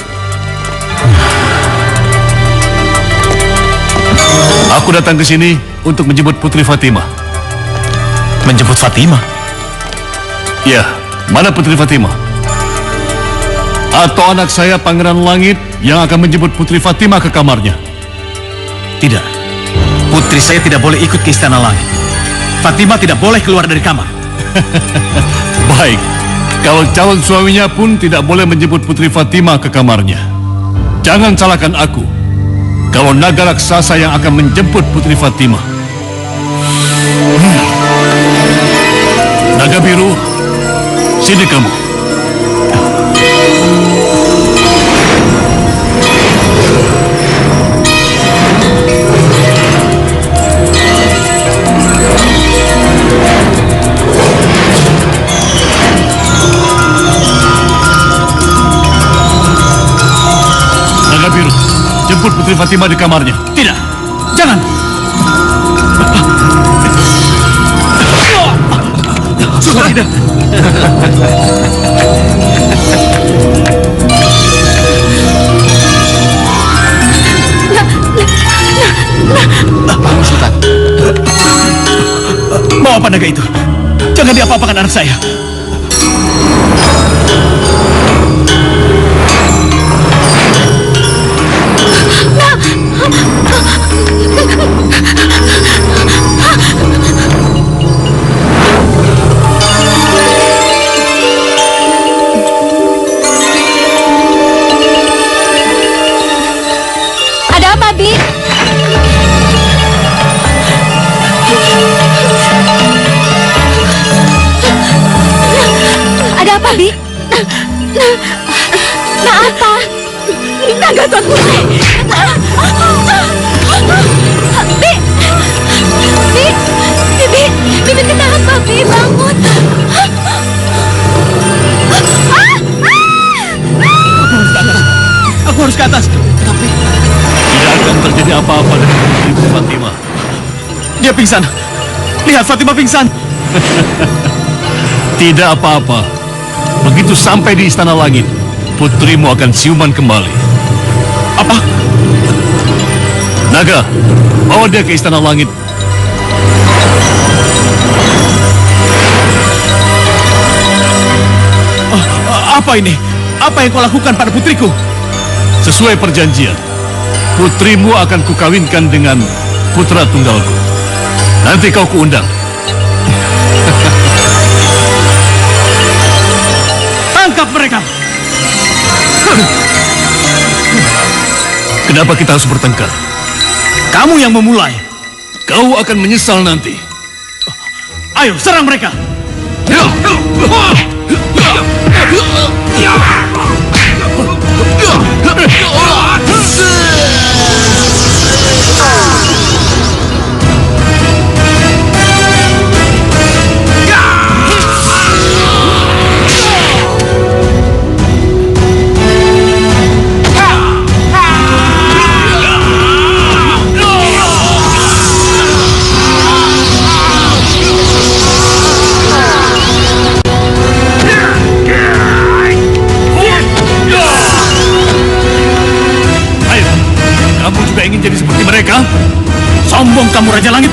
Aku datang ke sini untuk menjemput Putri Fatimah. Menjemput Fatimah? Ya, mana Putri Fatimah? Atau anak saya Pangeran Langit yang akan menjemput Putri Fatimah ke kamarnya? Tidak. Putri saya tidak boleh ikut ke Istana Langit. Fatimah tidak boleh keluar dari kamar. Baik, kalau calon suaminya pun tidak boleh menjemput Putri Fatimah ke kamarnya. Jangan salahkan aku kalau naga raksasa yang akan menjemput Putri Fatimah. Naga biru, sini kamu. Jemput Putri Fatimah di kamarnya. Tidak, jangan. Sultan tidak. Sultan. Mau apa naga itu? Jangan diapa-apakan anak saya. Ada apa, Bi? Ada apa, Bi? Nah, apa? Naga Tuan Putri. Bibi kenapa, Bi? Bangun. Aku harus ke atas. Tapi tidak akan terjadi apa-apa dengan Putri Fatimah. Dia pingsan. Lihat, Fatimah pingsan. Tidak apa-apa. Begitu sampai di Istana Langit, putrimu akan siuman kembali. Apa? Naga, bawa dia ke Istana Langit. Apa ini? Apa yang kau lakukan pada putriku? Sesuai perjanjian, putrimu akan kukawinkan dengan putra tunggalku. Nanti kau kuundang. Tangkap mereka! Kenapa kita harus bertengkar? Kamu yang memulai. Kau akan menyesal nanti. Ayo, serang mereka! Ya! Sombong kamu, Raja Langit.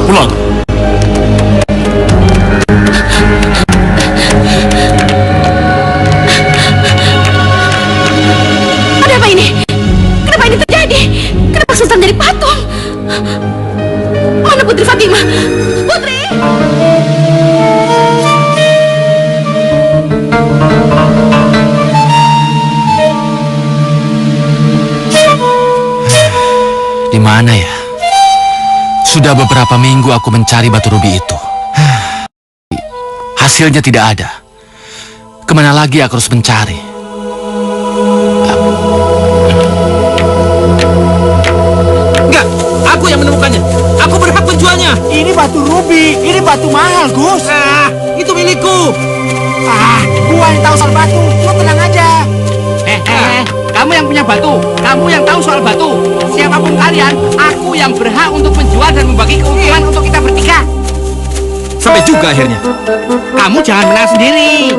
Pulang. Ada apa ini? Kenapa ini terjadi? Kenapa Sultan jadi patung? Mana Putri Fatimah? Putri! Di mana ya? Sudah beberapa minggu aku mencari batu rubi itu. Hasilnya tidak ada. Kemana lagi aku harus mencari? Enggak, aku yang menemukannya. Aku berhak menjualnya. Ini batu rubi, ini batu mahal, Gus. Itu milikku. Gua yang tahu soal batu. Lu tenang aja. Kamu yang punya batu, kamu yang tahu soal batu. Siapapun kalian, aku yang berhak untuk menjual dan membagi keuntungan untuk kita bertiga. Sampai juga akhirnya. Kamu jangan menang sendiri.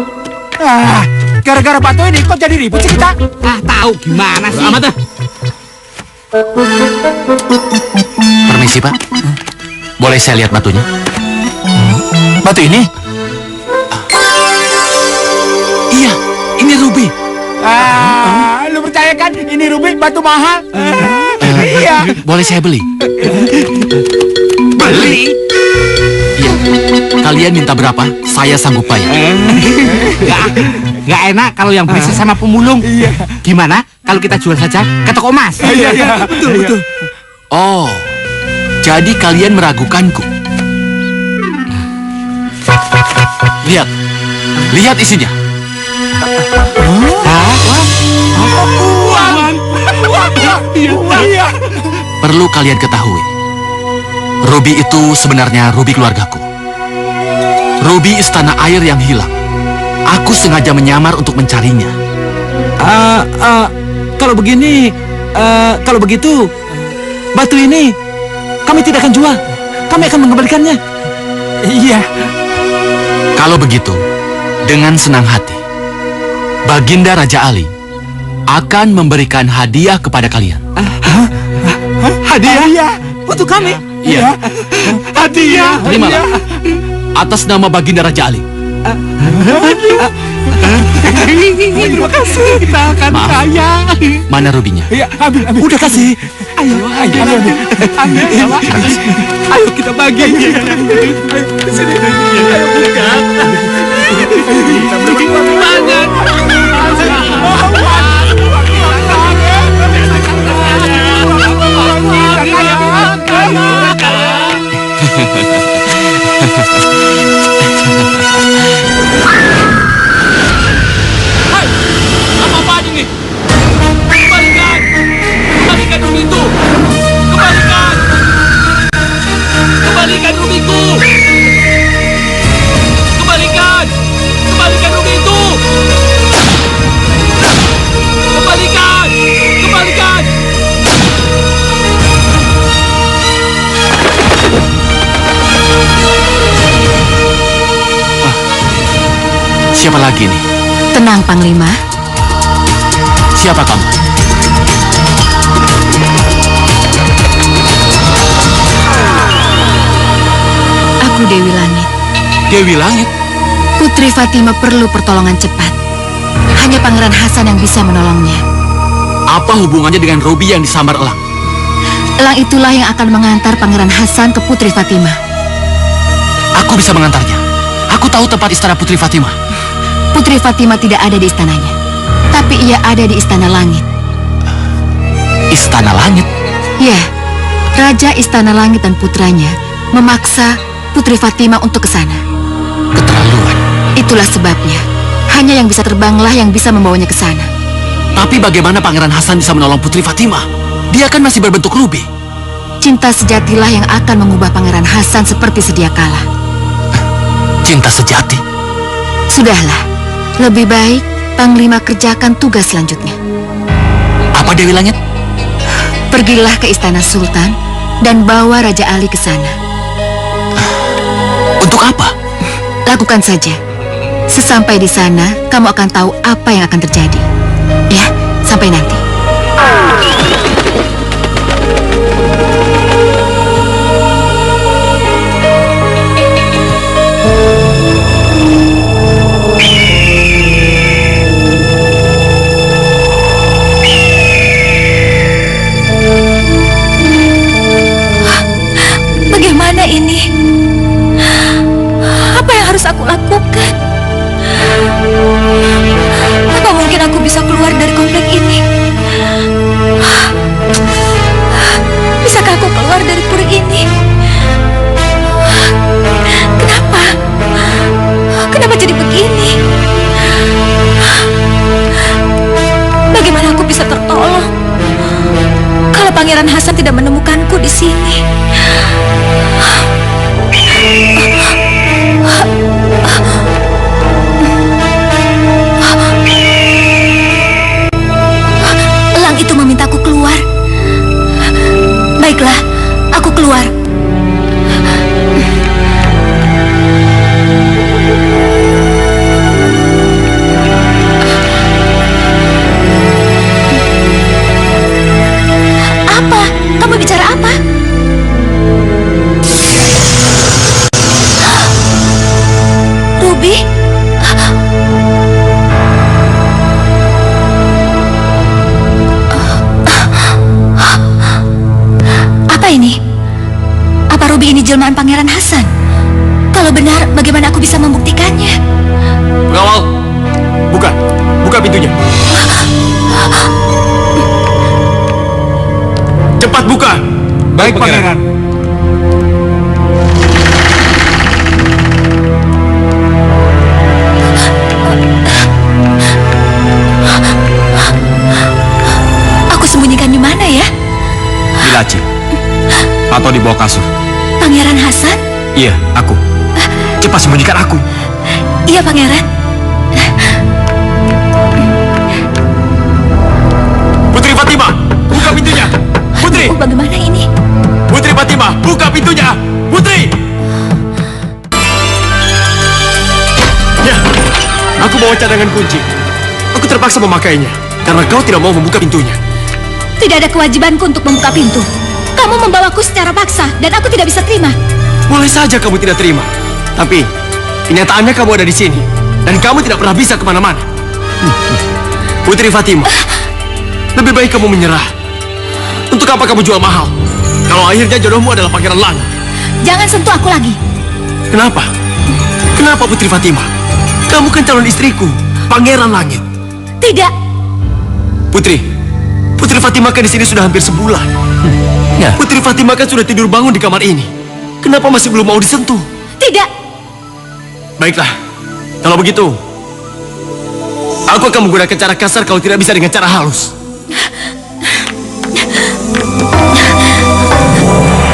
Gara-gara batu ini kok jadi ribut sih kita? Tahu gimana sih? Amat dah. Permisi, Pak. Boleh saya lihat batunya? Batu ini? Iya, ini rubi. Lu percaya kan ini rubi batu mahal? Iya. Boleh saya beli? Beli? Iya. Kalian minta berapa? Saya sanggup bayar. Nggak enak kalau yang beli sesama pemulung. Gimana kalau kita jual saja ke toko emas? Iya. Betul. Oh, jadi kalian meragukanku. Lihat isinya. Perlu kalian ketahui, rubi itu sebenarnya rubi keluargaku. Rubi istana air yang hilang. Aku sengaja menyamar untuk mencarinya. Kalau begitu, batu ini kami tidak akan jual. Kami akan mengembalikannya. Iya. Kalau begitu, dengan senang hati, Baginda Raja Ali akan memberikan hadiah kepada kalian. Hadiah? Untuk kami? Iya. Hadiah. Terimalah. Atas nama Baginda Raja Ali. Terima kasih, kita akan kaya. Mana rubinya? Iya, ambil. Udah kasih. Ayo. Ayo kita bagi. Ayo sini. Ayo buka. Kita berbuat banyak. Apa-apaan ini? Kembalikan rubi itu. Kembalikan rubiku. Kembalikan rubi itu. Kembalikan. Siapa lagi nih? Tenang, Panglima. Siapa kamu? Aku Dewi Langit. Dewi Langit? Putri Fatimah perlu pertolongan cepat. Hanya Pangeran Hasan yang bisa menolongnya. Apa hubungannya dengan rubi yang disambar elang? Elang itulah yang akan mengantar Pangeran Hasan ke Putri Fatimah. Aku bisa mengantarnya. Aku tahu tempat istana Putri Fatimah. Putri Fatimah tidak ada di istananya, tapi ia ada di Istana Langit. Istana Langit? Ya, Raja Istana Langit dan putranya memaksa Putri Fatima untuk ke sana. Keterlaluan. Itulah sebabnya, hanya yang bisa terbanglah yang bisa membawanya ke sana. Tapi bagaimana Pangeran Hasan bisa menolong Putri Fatima? Dia kan masih berbentuk rubi. Cinta sejatilah yang akan mengubah Pangeran Hasan seperti sedia kala. Cinta sejati? Sudahlah, lebih baik Panglima kerjakan tugas selanjutnya. Apa Dewi Langit? Pergilah ke Istana Sultan dan bawa Raja Ali ke sana. Untuk apa? Lakukan saja. Sesampai di sana, kamu akan tahu apa yang akan terjadi. Ya, sampai nanti. Bagaimana ini? Apa yang harus aku lakukan? Apa mungkin aku bisa keluar dari komplek ini? Bisakah aku keluar dari puri ini? Kenapa? Kenapa jadi begini? Bagaimana aku bisa tertolong kalau Pangeran Hasan tidak menemukanku di sini? Elang itu memintaku keluar. Baiklah, aku keluar. Apa? Kamu bicara apa? Ruby? Apa ini? Apa Ruby ini jelmaan Pangeran Hasan? Kalau benar, bagaimana aku bisa membuktikannya? Pengawal, buka pintunya. Cepat buka. Baik, Pangeran. Aku sembunyikan di mana ya? Di laci. Atau di bawah kasur. Pangeran Hasan? Iya, aku. Cepat sembunyikan aku. Iya, Pangeran. Putri Fatima, buka pintunya. Putri. Oh, bagaimana ini? Putri Fatima, buka pintunya. Putri. Ya, aku bawa cadangan kunci. Aku terpaksa memakainya karena kau tidak mau membuka pintunya. Tidak ada kewajibanku untuk membuka pintu. Kamu membawaku secara paksa dan aku tidak bisa terima. Boleh saja kamu tidak terima, tapi kenyataannya kamu ada di sini dan kamu tidak pernah bisa kemana-mana. Putri Fatima, lebih baik kamu menyerah. Untuk apa kamu jual mahal? Kalau akhirnya jodohmu adalah Pangeran Langit. Jangan sentuh aku lagi. Kenapa? Kenapa Putri Fatima? Kamu kan calon istriku, Pangeran Langit. Tidak. Putri Fatima kan di sini sudah hampir sebulan. Ya. Putri Fatima kan sudah tidur bangun di kamar ini. Kenapa masih belum mau disentuh? Tidak. Baiklah, kalau begitu, aku akan menggunakan cara kasar kalau tidak bisa dengan cara halus.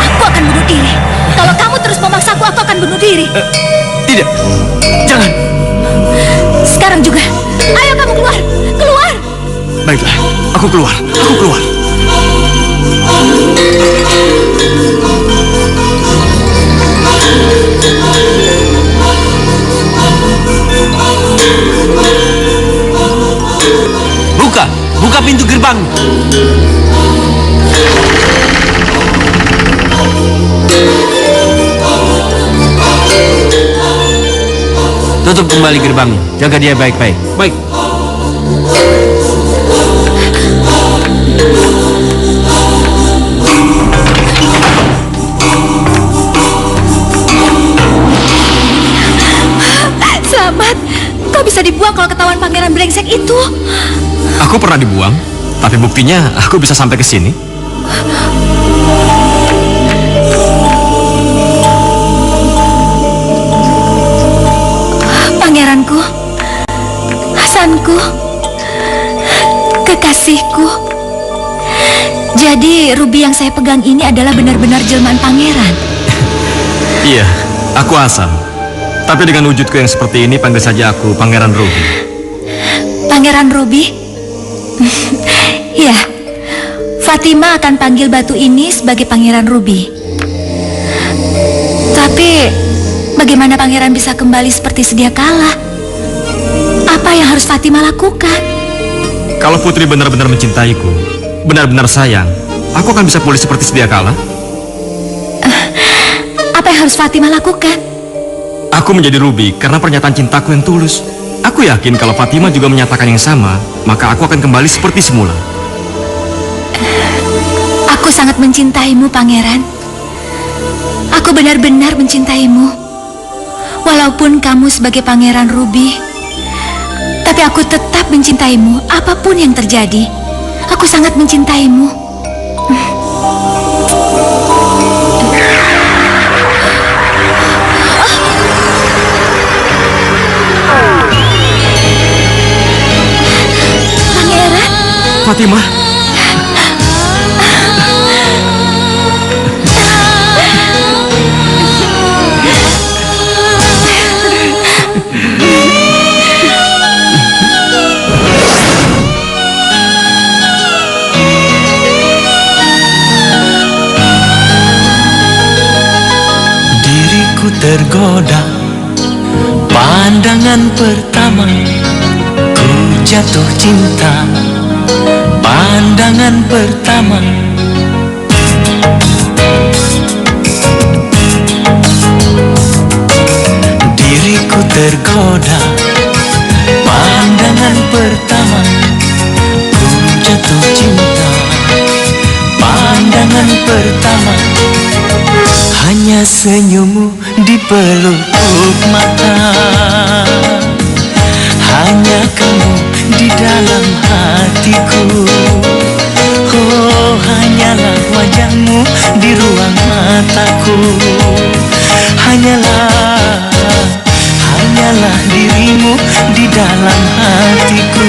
Aku akan bunuh diri. Kalau kamu terus memaksaku, aku akan bunuh diri. Tidak, jangan. Sekarang juga. Ayo kamu keluar. Keluar. Baiklah, aku keluar. Aku keluar. Buka pintu gerbang. Tutup kembali gerbang. Jaga dia baik-baik. Baik. Selamat. Kau bisa dibuang kalau ketahuan pangeran brengsek itu. Aku pernah dibuang, tapi buktinya aku bisa sampai ke sini. Sayangku, kekasihku. Jadi rubi yang saya pegang ini adalah benar-benar jelmaan pangeran. Iya, aku Hasan. Tapi dengan wujudku yang seperti ini, panggil saja aku Pangeran Ruby. Pangeran Ruby? Ya, Fatima akan panggil batu ini sebagai Pangeran Ruby. Tapi bagaimana pangeran bisa kembali seperti sedia kala? Apa yang harus Fatima lakukan? Kalau putri benar-benar mencintaiku, benar-benar sayang, aku akan bisa pulih seperti sedia kala. Apa yang harus Fatima lakukan? Aku menjadi Ruby karena pernyataan cintaku yang tulus. Aku yakin kalau Fatima juga menyatakan yang sama, maka aku akan kembali seperti semula. Aku sangat mencintaimu, pangeran. Aku benar-benar mencintaimu. Walaupun kamu sebagai Pangeran Ruby, tapi aku tetap mencintaimu apapun yang terjadi. Aku sangat mencintaimu. Pangeran? Fatima? Tergoda pandangan pertama, ku jatuh cinta pandangan pertama. Diriku tergoda pandangan pertama, ku jatuh cinta pandangan pertama. Hanya senyummu di pelupuk mata, hanya kamu di dalam hatiku. Oh, hanyalah wajahmu di ruang mataku. Hanyalah dirimu di dalam hatiku.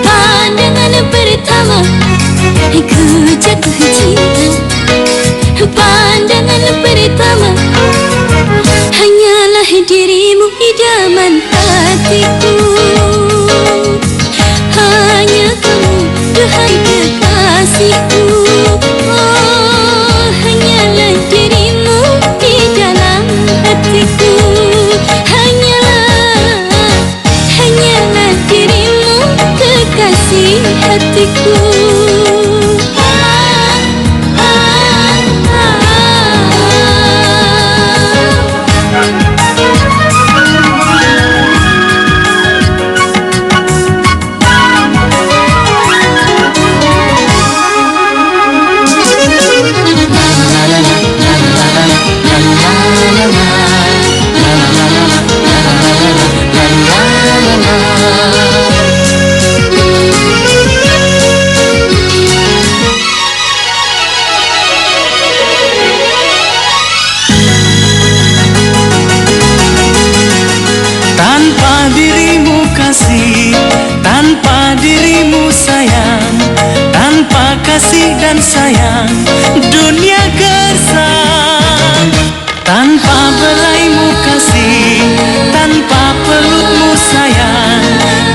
Pandangan pertama, ku jatuh cinta. Pandangan pertama, hanyalah dirimu idaman hatiku. Hanya kamu, duhai kekasihku. Oh, hanyalah dirimu di dalam hatiku. Hanyalah dirimu kekasih hatiku. Tanpa dirimu sayang, tanpa kasih dan sayang, dunia gersang. Tanpa belaimu kasih, tanpa pelukmu sayang,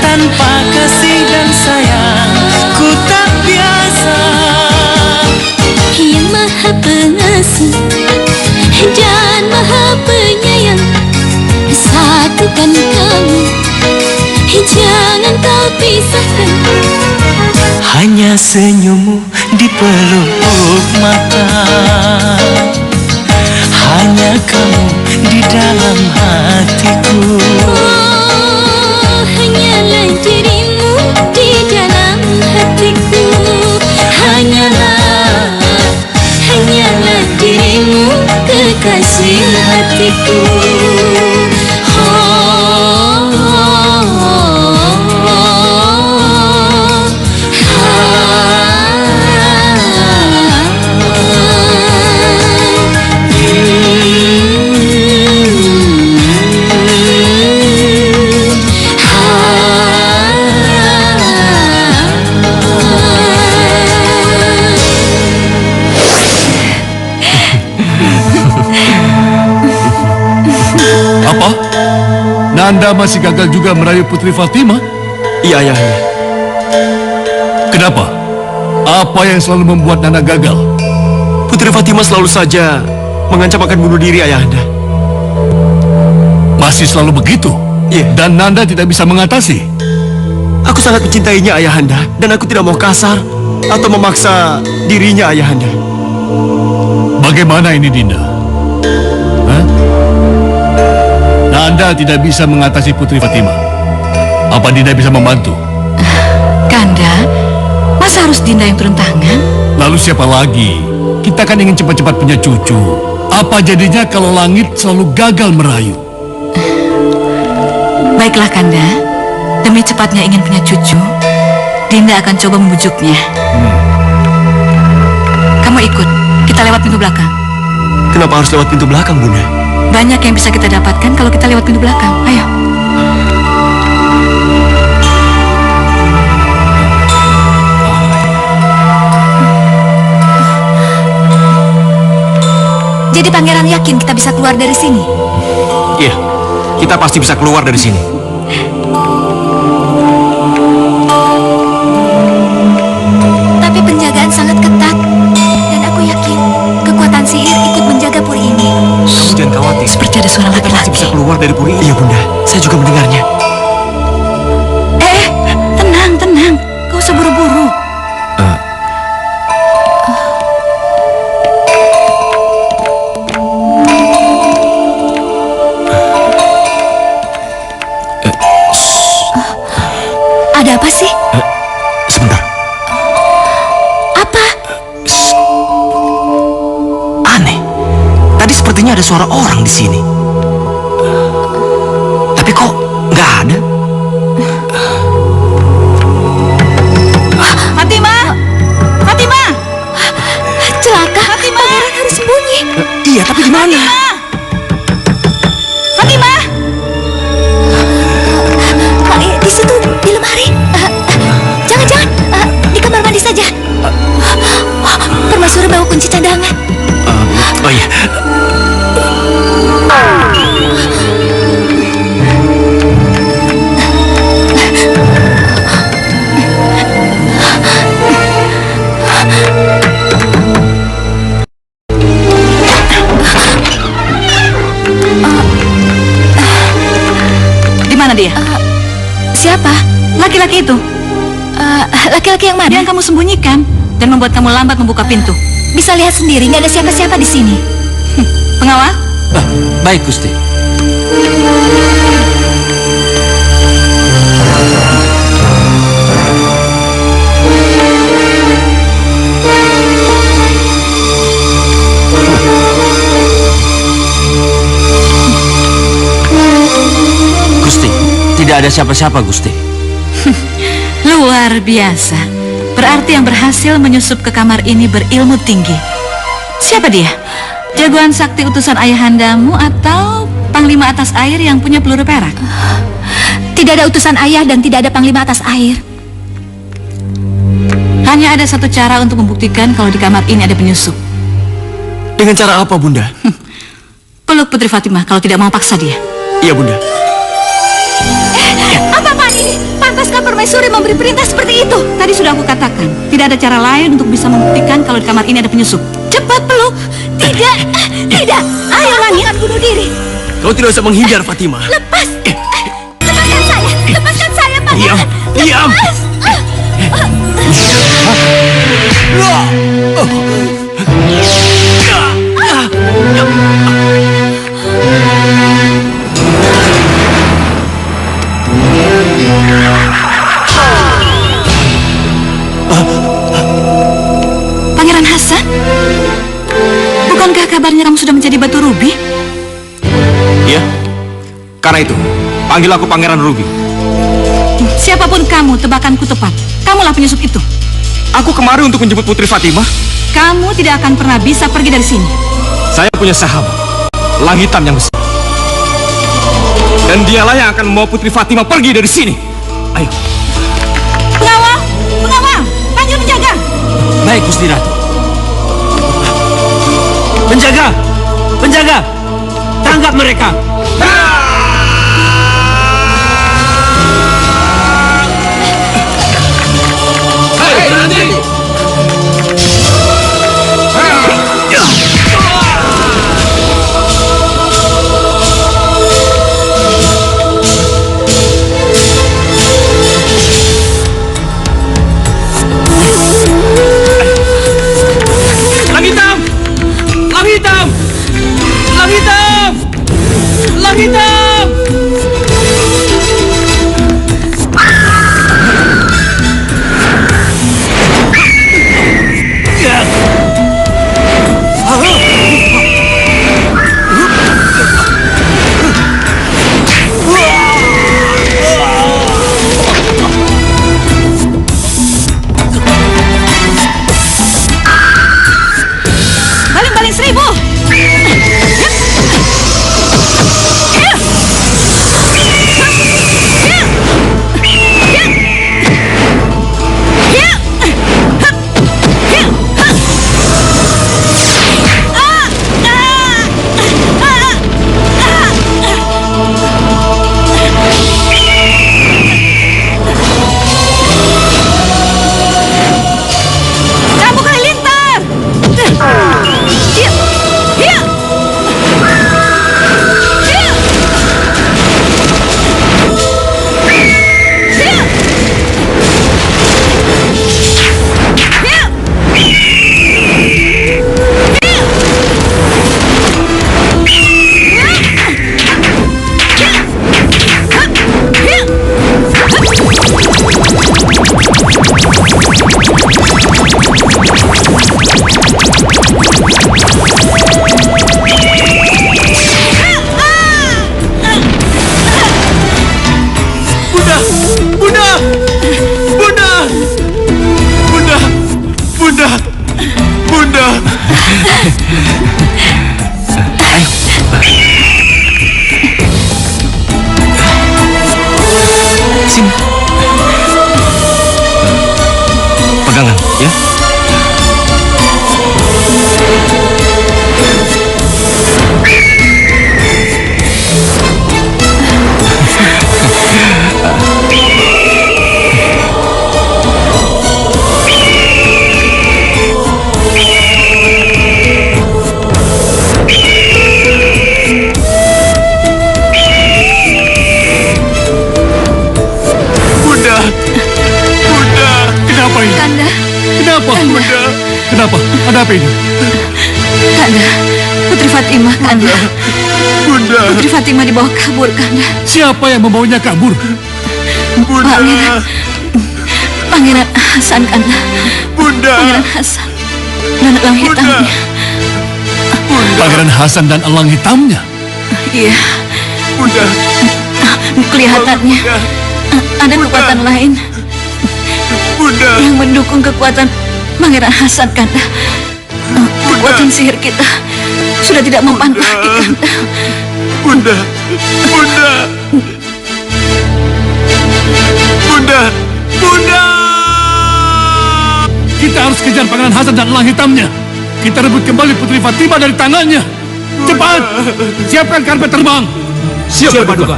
tanpa kasih dan sayang, ku tak biasa. Yang maha pengasih dan maha penyayang, satukan kami, jangan kau pisahkan. Hanya senyummu di pelupuk mata, hanya kamu di dalam hatiku. Oh, hanyalah dirimu di dalam hatiku. Hanyalah dirimu kekasih hatiku. Oh, oh, oh, oh. Nanda masih gagal juga merayu Putri Fatima? Iya, Ayahanda. Kenapa? Apa yang selalu membuat Nanda gagal? Putri Fatima selalu saja mengancam akan bunuh diri, Ayahanda. Masih selalu begitu? Iya. Dan Nanda tidak bisa mengatasi? Aku sangat mencintainya, Ayahanda, dan aku tidak mau kasar atau memaksa dirinya, Ayahanda. Bagaimana ini, Dinda? Hah? Nanda tidak bisa mengatasi Putri Fatima. Apa Dinda bisa membantu? Kanda, masa harus Dinda yang turun tangan? Lalu siapa lagi? Kita kan ingin cepat-cepat punya cucu. Apa jadinya kalau langit selalu gagal merayu? Baiklah Kanda, demi cepatnya ingin punya cucu, Dinda akan coba membujuknya. Kamu ikut, kita lewat pintu belakang. Kenapa harus lewat pintu belakang, Bunda? Banyak yang bisa kita dapatkan kalau kita lewat pintu belakang. Ayo. Jadi pangeran yakin kita bisa keluar dari sini? Iya, kita pasti bisa keluar dari sini. Tapi penjagaan sangat ketat. Dan aku yakin kekuatan sihir ikut menjaga puri ini. Kamu jangan khawatir. Seperti ada suara Kita pasti laki-laki. bisa keluar dari puri ini. Iya, Bunda. Saya juga mendengarnya. Tenang, tenang. Gak usah buru-buru. Ada apa sih? Sebentar. Apa? Aneh. Tadi sepertinya ada suara orang di sini. Tapi kok nggak ada? Fatima! Fatima! Celaka. Fatima! Pangeran harus sembunyi. Iya, tapi di mana? Fatima! Di situ, di lemari. Jangan-jangan di kamar mandi saja. Permaisuri bawa kunci cadangan. Oh iya. Di mana dia? Siapa? Laki-laki itu. Laki-laki yang mana? Dia yang kamu sembunyikan dan membuat kamu lambat membuka pintu. Bisa lihat sendiri, nggak ada siapa-siapa di sini. Pengawal? Baik, Gusti. Gusti, tidak ada siapa-siapa, Gusti. Luar biasa. Berarti yang berhasil menyusup ke kamar ini berilmu tinggi. Siapa dia? Jagoan sakti utusan ayahandamu atau panglima atas air yang punya peluru perak? Tidak ada utusan ayah dan tidak ada panglima atas air. Hanya ada satu cara untuk membuktikan kalau di kamar ini ada penyusup. Dengan cara apa, Bunda? Peluk Putri Fatimah kalau tidak mau paksa dia. Iya, Bunda. Apa-apaan ini? Pantaskah permaisuri memberi perintah seperti itu? Tadi sudah aku katakan, tidak ada cara lain untuk bisa membuktikan kalau di kamar ini ada penyusup. Cepat peluk. Tidak, tidak. Ayo Langit, akan bunuh diri. Kau tidak usah menghindar, Fatimah. Lepas. Lepaskan saya. Lepaskan saya, Pangeran. Diam. Pangeran Hasan? Bukankah kabarnya kamu sudah menjadi batu rubi? Iya. Karena itu, panggil aku Pangeran Ruby. Siapapun kamu, tebakanku tepat. Kamulah penyusup itu. Aku kemari untuk menjemput Putri Fatimah. Kamu tidak akan pernah bisa pergi dari sini. Saya punya sahabat, Langitan yang besar. Dan dialah yang akan membawa Putri Fatimah pergi dari sini. Ayo. Pengawal! Pengawal! Panggil penjaga! Baik, Gusti Ratu. Penjaga! Penjaga! Tangkap mereka! ya. Kenapa ini? Kanda. Kenapa? Kanda. Kenapa? Ada apa ini? Kanda, Putri Fatimah, Kanda. Bunda. Putri Fatimah dibawa kabur, Kanda. Siapa yang membawanya kabur? Pangeran Hasan, Kanda. Pangeran Hasan dan elang hitamnya. Pangeran Hasan dan elang hitamnya? Iya. Kelihatannya ada kekuatan lain yang mendukung kekuatan Pangeran Hasan, Kanda. Kekuatan sihir kita sudah tidak mempan lagi, Kanda. Bunda. Kita harus kejar Pangeran Hasan dan elang hitamnya. Kita rebut kembali Putri Fatimah dari tangannya. Cepat, siapkan karpet terbang. Siap, Paduka.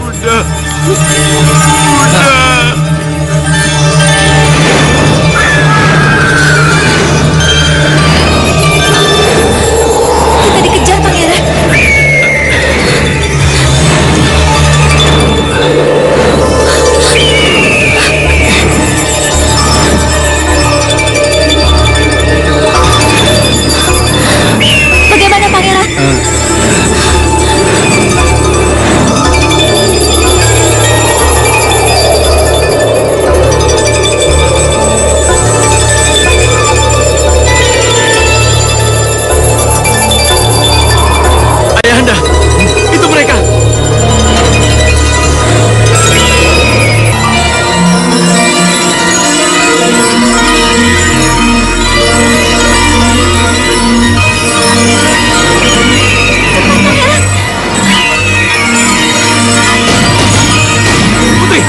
Kita dikejar, Pangeran. Bagaimana, Pangeran? Ayahanda, itu mereka. Putri,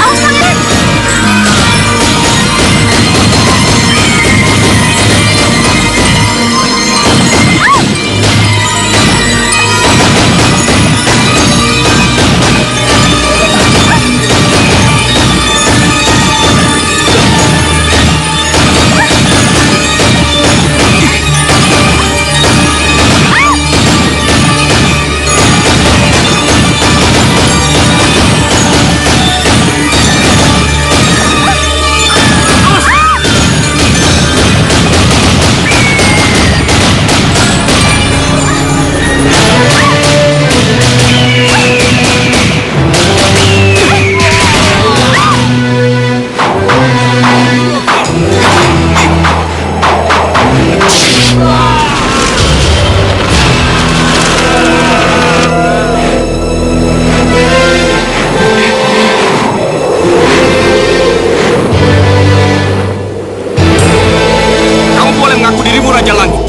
kamu boleh mengaku dirimu Raja Langit.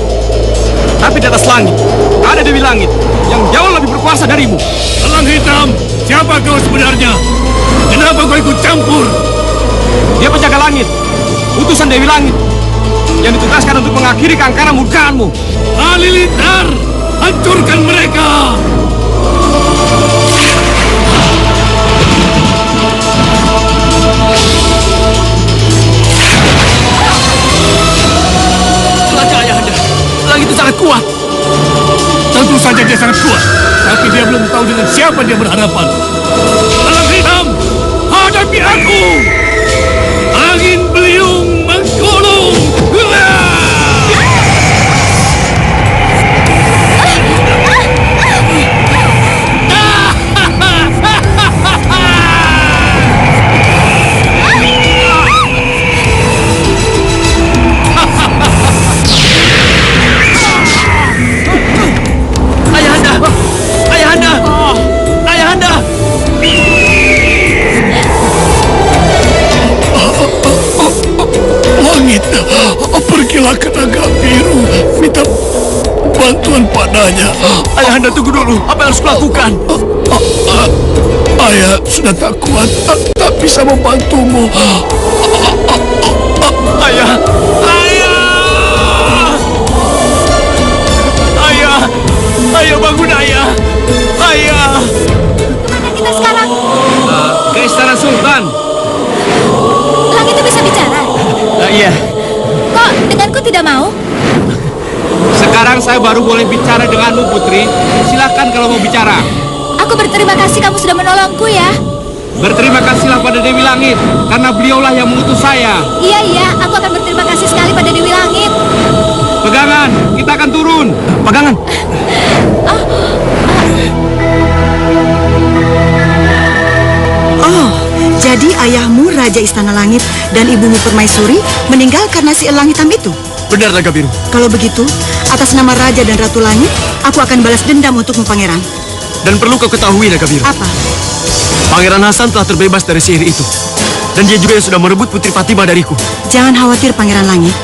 Tapi di atas langit, ada Dewi Langit yang jauh lebih berkuasa darimu. Elang hitam, siapa kau sebenarnya? Kenapa kau ikut campur? Dia penjaga langit, utusan Dewi Langit, yang ditugaskan untuk mengakhiri keangkaran murkaanmu. Halilintar, hancurkan mereka! Celaka Ayahanda, langit itu sangat kuat. Tentu saja dia sangat kuat, tapi dia belum tahu dengan siapa dia berhadapan. Elang hitam, hadapi aku! Angin beliung mengkulung! Ayahanda! Ayahanda! Ayahanda! Langit, pergilah ke naga biru, minta bantuan padanya. Ayahanda, tunggu dulu, apa yang harus kulakukan? Ayah sudah tak kuat, tak bisa membantumu. Ayah! Ayah! Iya. Kok denganku tidak mau? Sekarang saya baru boleh bicara denganmu, Putri. Silakan kalau mau bicara. Aku berterima kasih kamu sudah menolongku ya. Berterima kasihlah pada Dewi Langit, karena beliaulah yang mengutus saya. Iya, aku akan berterima kasih sekali pada Dewi Langit. Pegangan, kita akan turun. Pegangan. Oh, jadi ayahmu Raja Istana Langit dan ibumu Permaisuri meninggal karena si elang hitam itu? Benar, Naga Biru. Kalau begitu, atas nama Raja dan Ratu Langit, aku akan balas dendam untukmu, Pangeran. Dan perlu kau ketahui, Naga Biru. Apa? Pangeran Hasan telah terbebas dari sihir itu. Dan dia juga yang sudah merebut Putri Fatima dariku. Jangan khawatir, Pangeran Langit.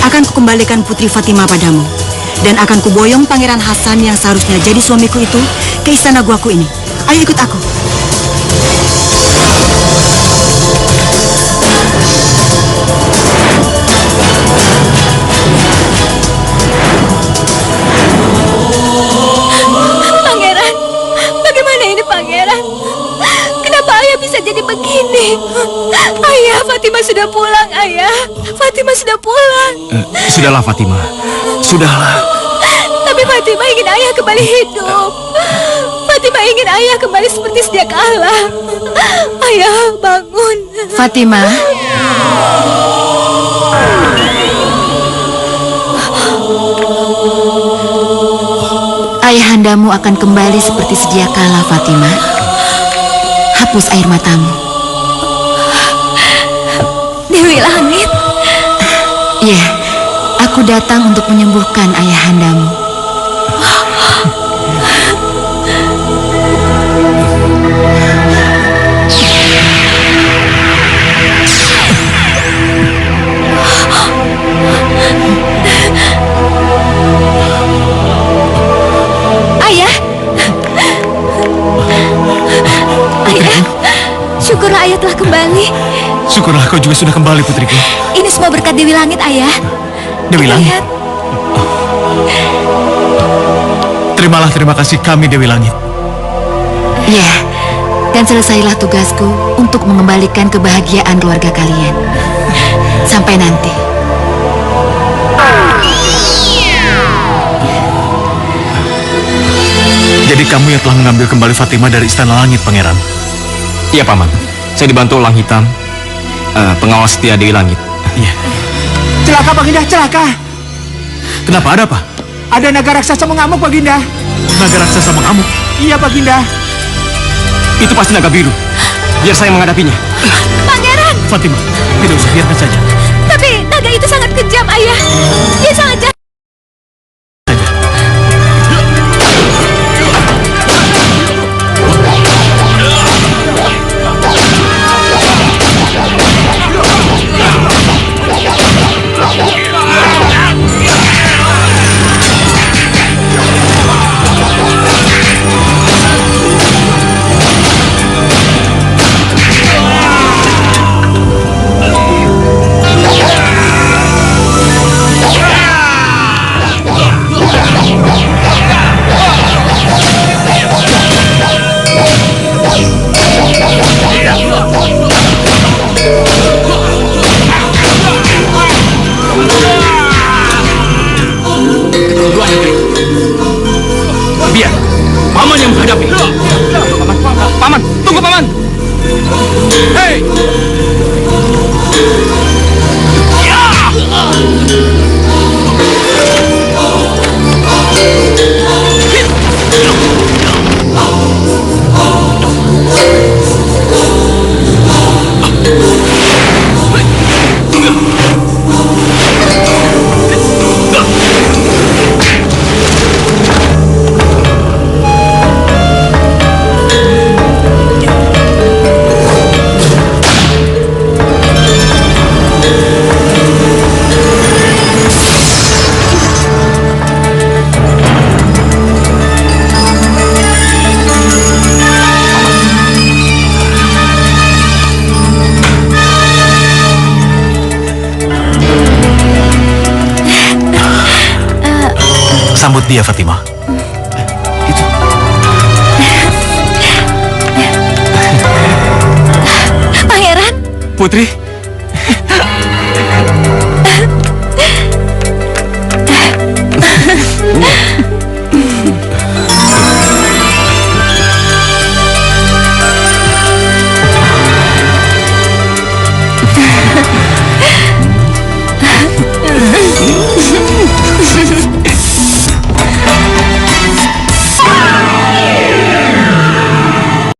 Akan kukembalikan Putri Fatima padamu. Dan akan kuboyong Pangeran Hasan yang seharusnya jadi suamiku itu ke istana guaku ini. Ayo ikut aku. Pangeran, bagaimana ini Pangeran? Kenapa ayah bisa jadi begini? Ayah, Fatima sudah pulang, ayah. Fatima sudah pulang. Sudahlah, Fatima. Sudahlah. Tapi Fatima ingin ayah kembali hidup. Fatima ingin ayah kembali seperti sedia kala. Ayah, bangun. Fatima. Ayahandamu akan kembali seperti sedia kala, Fatima. Hapus air matamu. Dewi Langit. Ya, aku datang untuk menyembuhkan ayahandamu. Ayah. Ayah. Syukurlah ayah telah kembali. Syukurlah kau juga sudah kembali, putriku. Ini semua berkat Dewi Langit, ayah. Dewi Langit. Lihat. Terimalah terima kasih kami, Dewi Langit. Ya, dan selesailah tugasku untuk mengembalikan kebahagiaan keluarga kalian. Sampai nanti. Jadi kamu yang telah mengambil kembali Fatima dari Istana Langit, Pangeran? Iya, Paman. Saya dibantu Elang Hitam, pengawas setia Dewi Langit. Iya. Celaka, Baginda, celaka. Kenapa, ada apa? Ada naga raksasa mengamuk, Baginda. Naga raksasa mengamuk? Iya, Baginda. Itu pasti naga biru. Biar saya menghadapinya. Pangeran. Fatima, tidak usah, biarkan saja. Tapi naga itu sangat kejam, ayah. Dia sangat jahat. Biar Paman yang menghadapi. Paman, tunggu, Paman. Hei! Sambut dia, Fatima. Pangeran. Putri.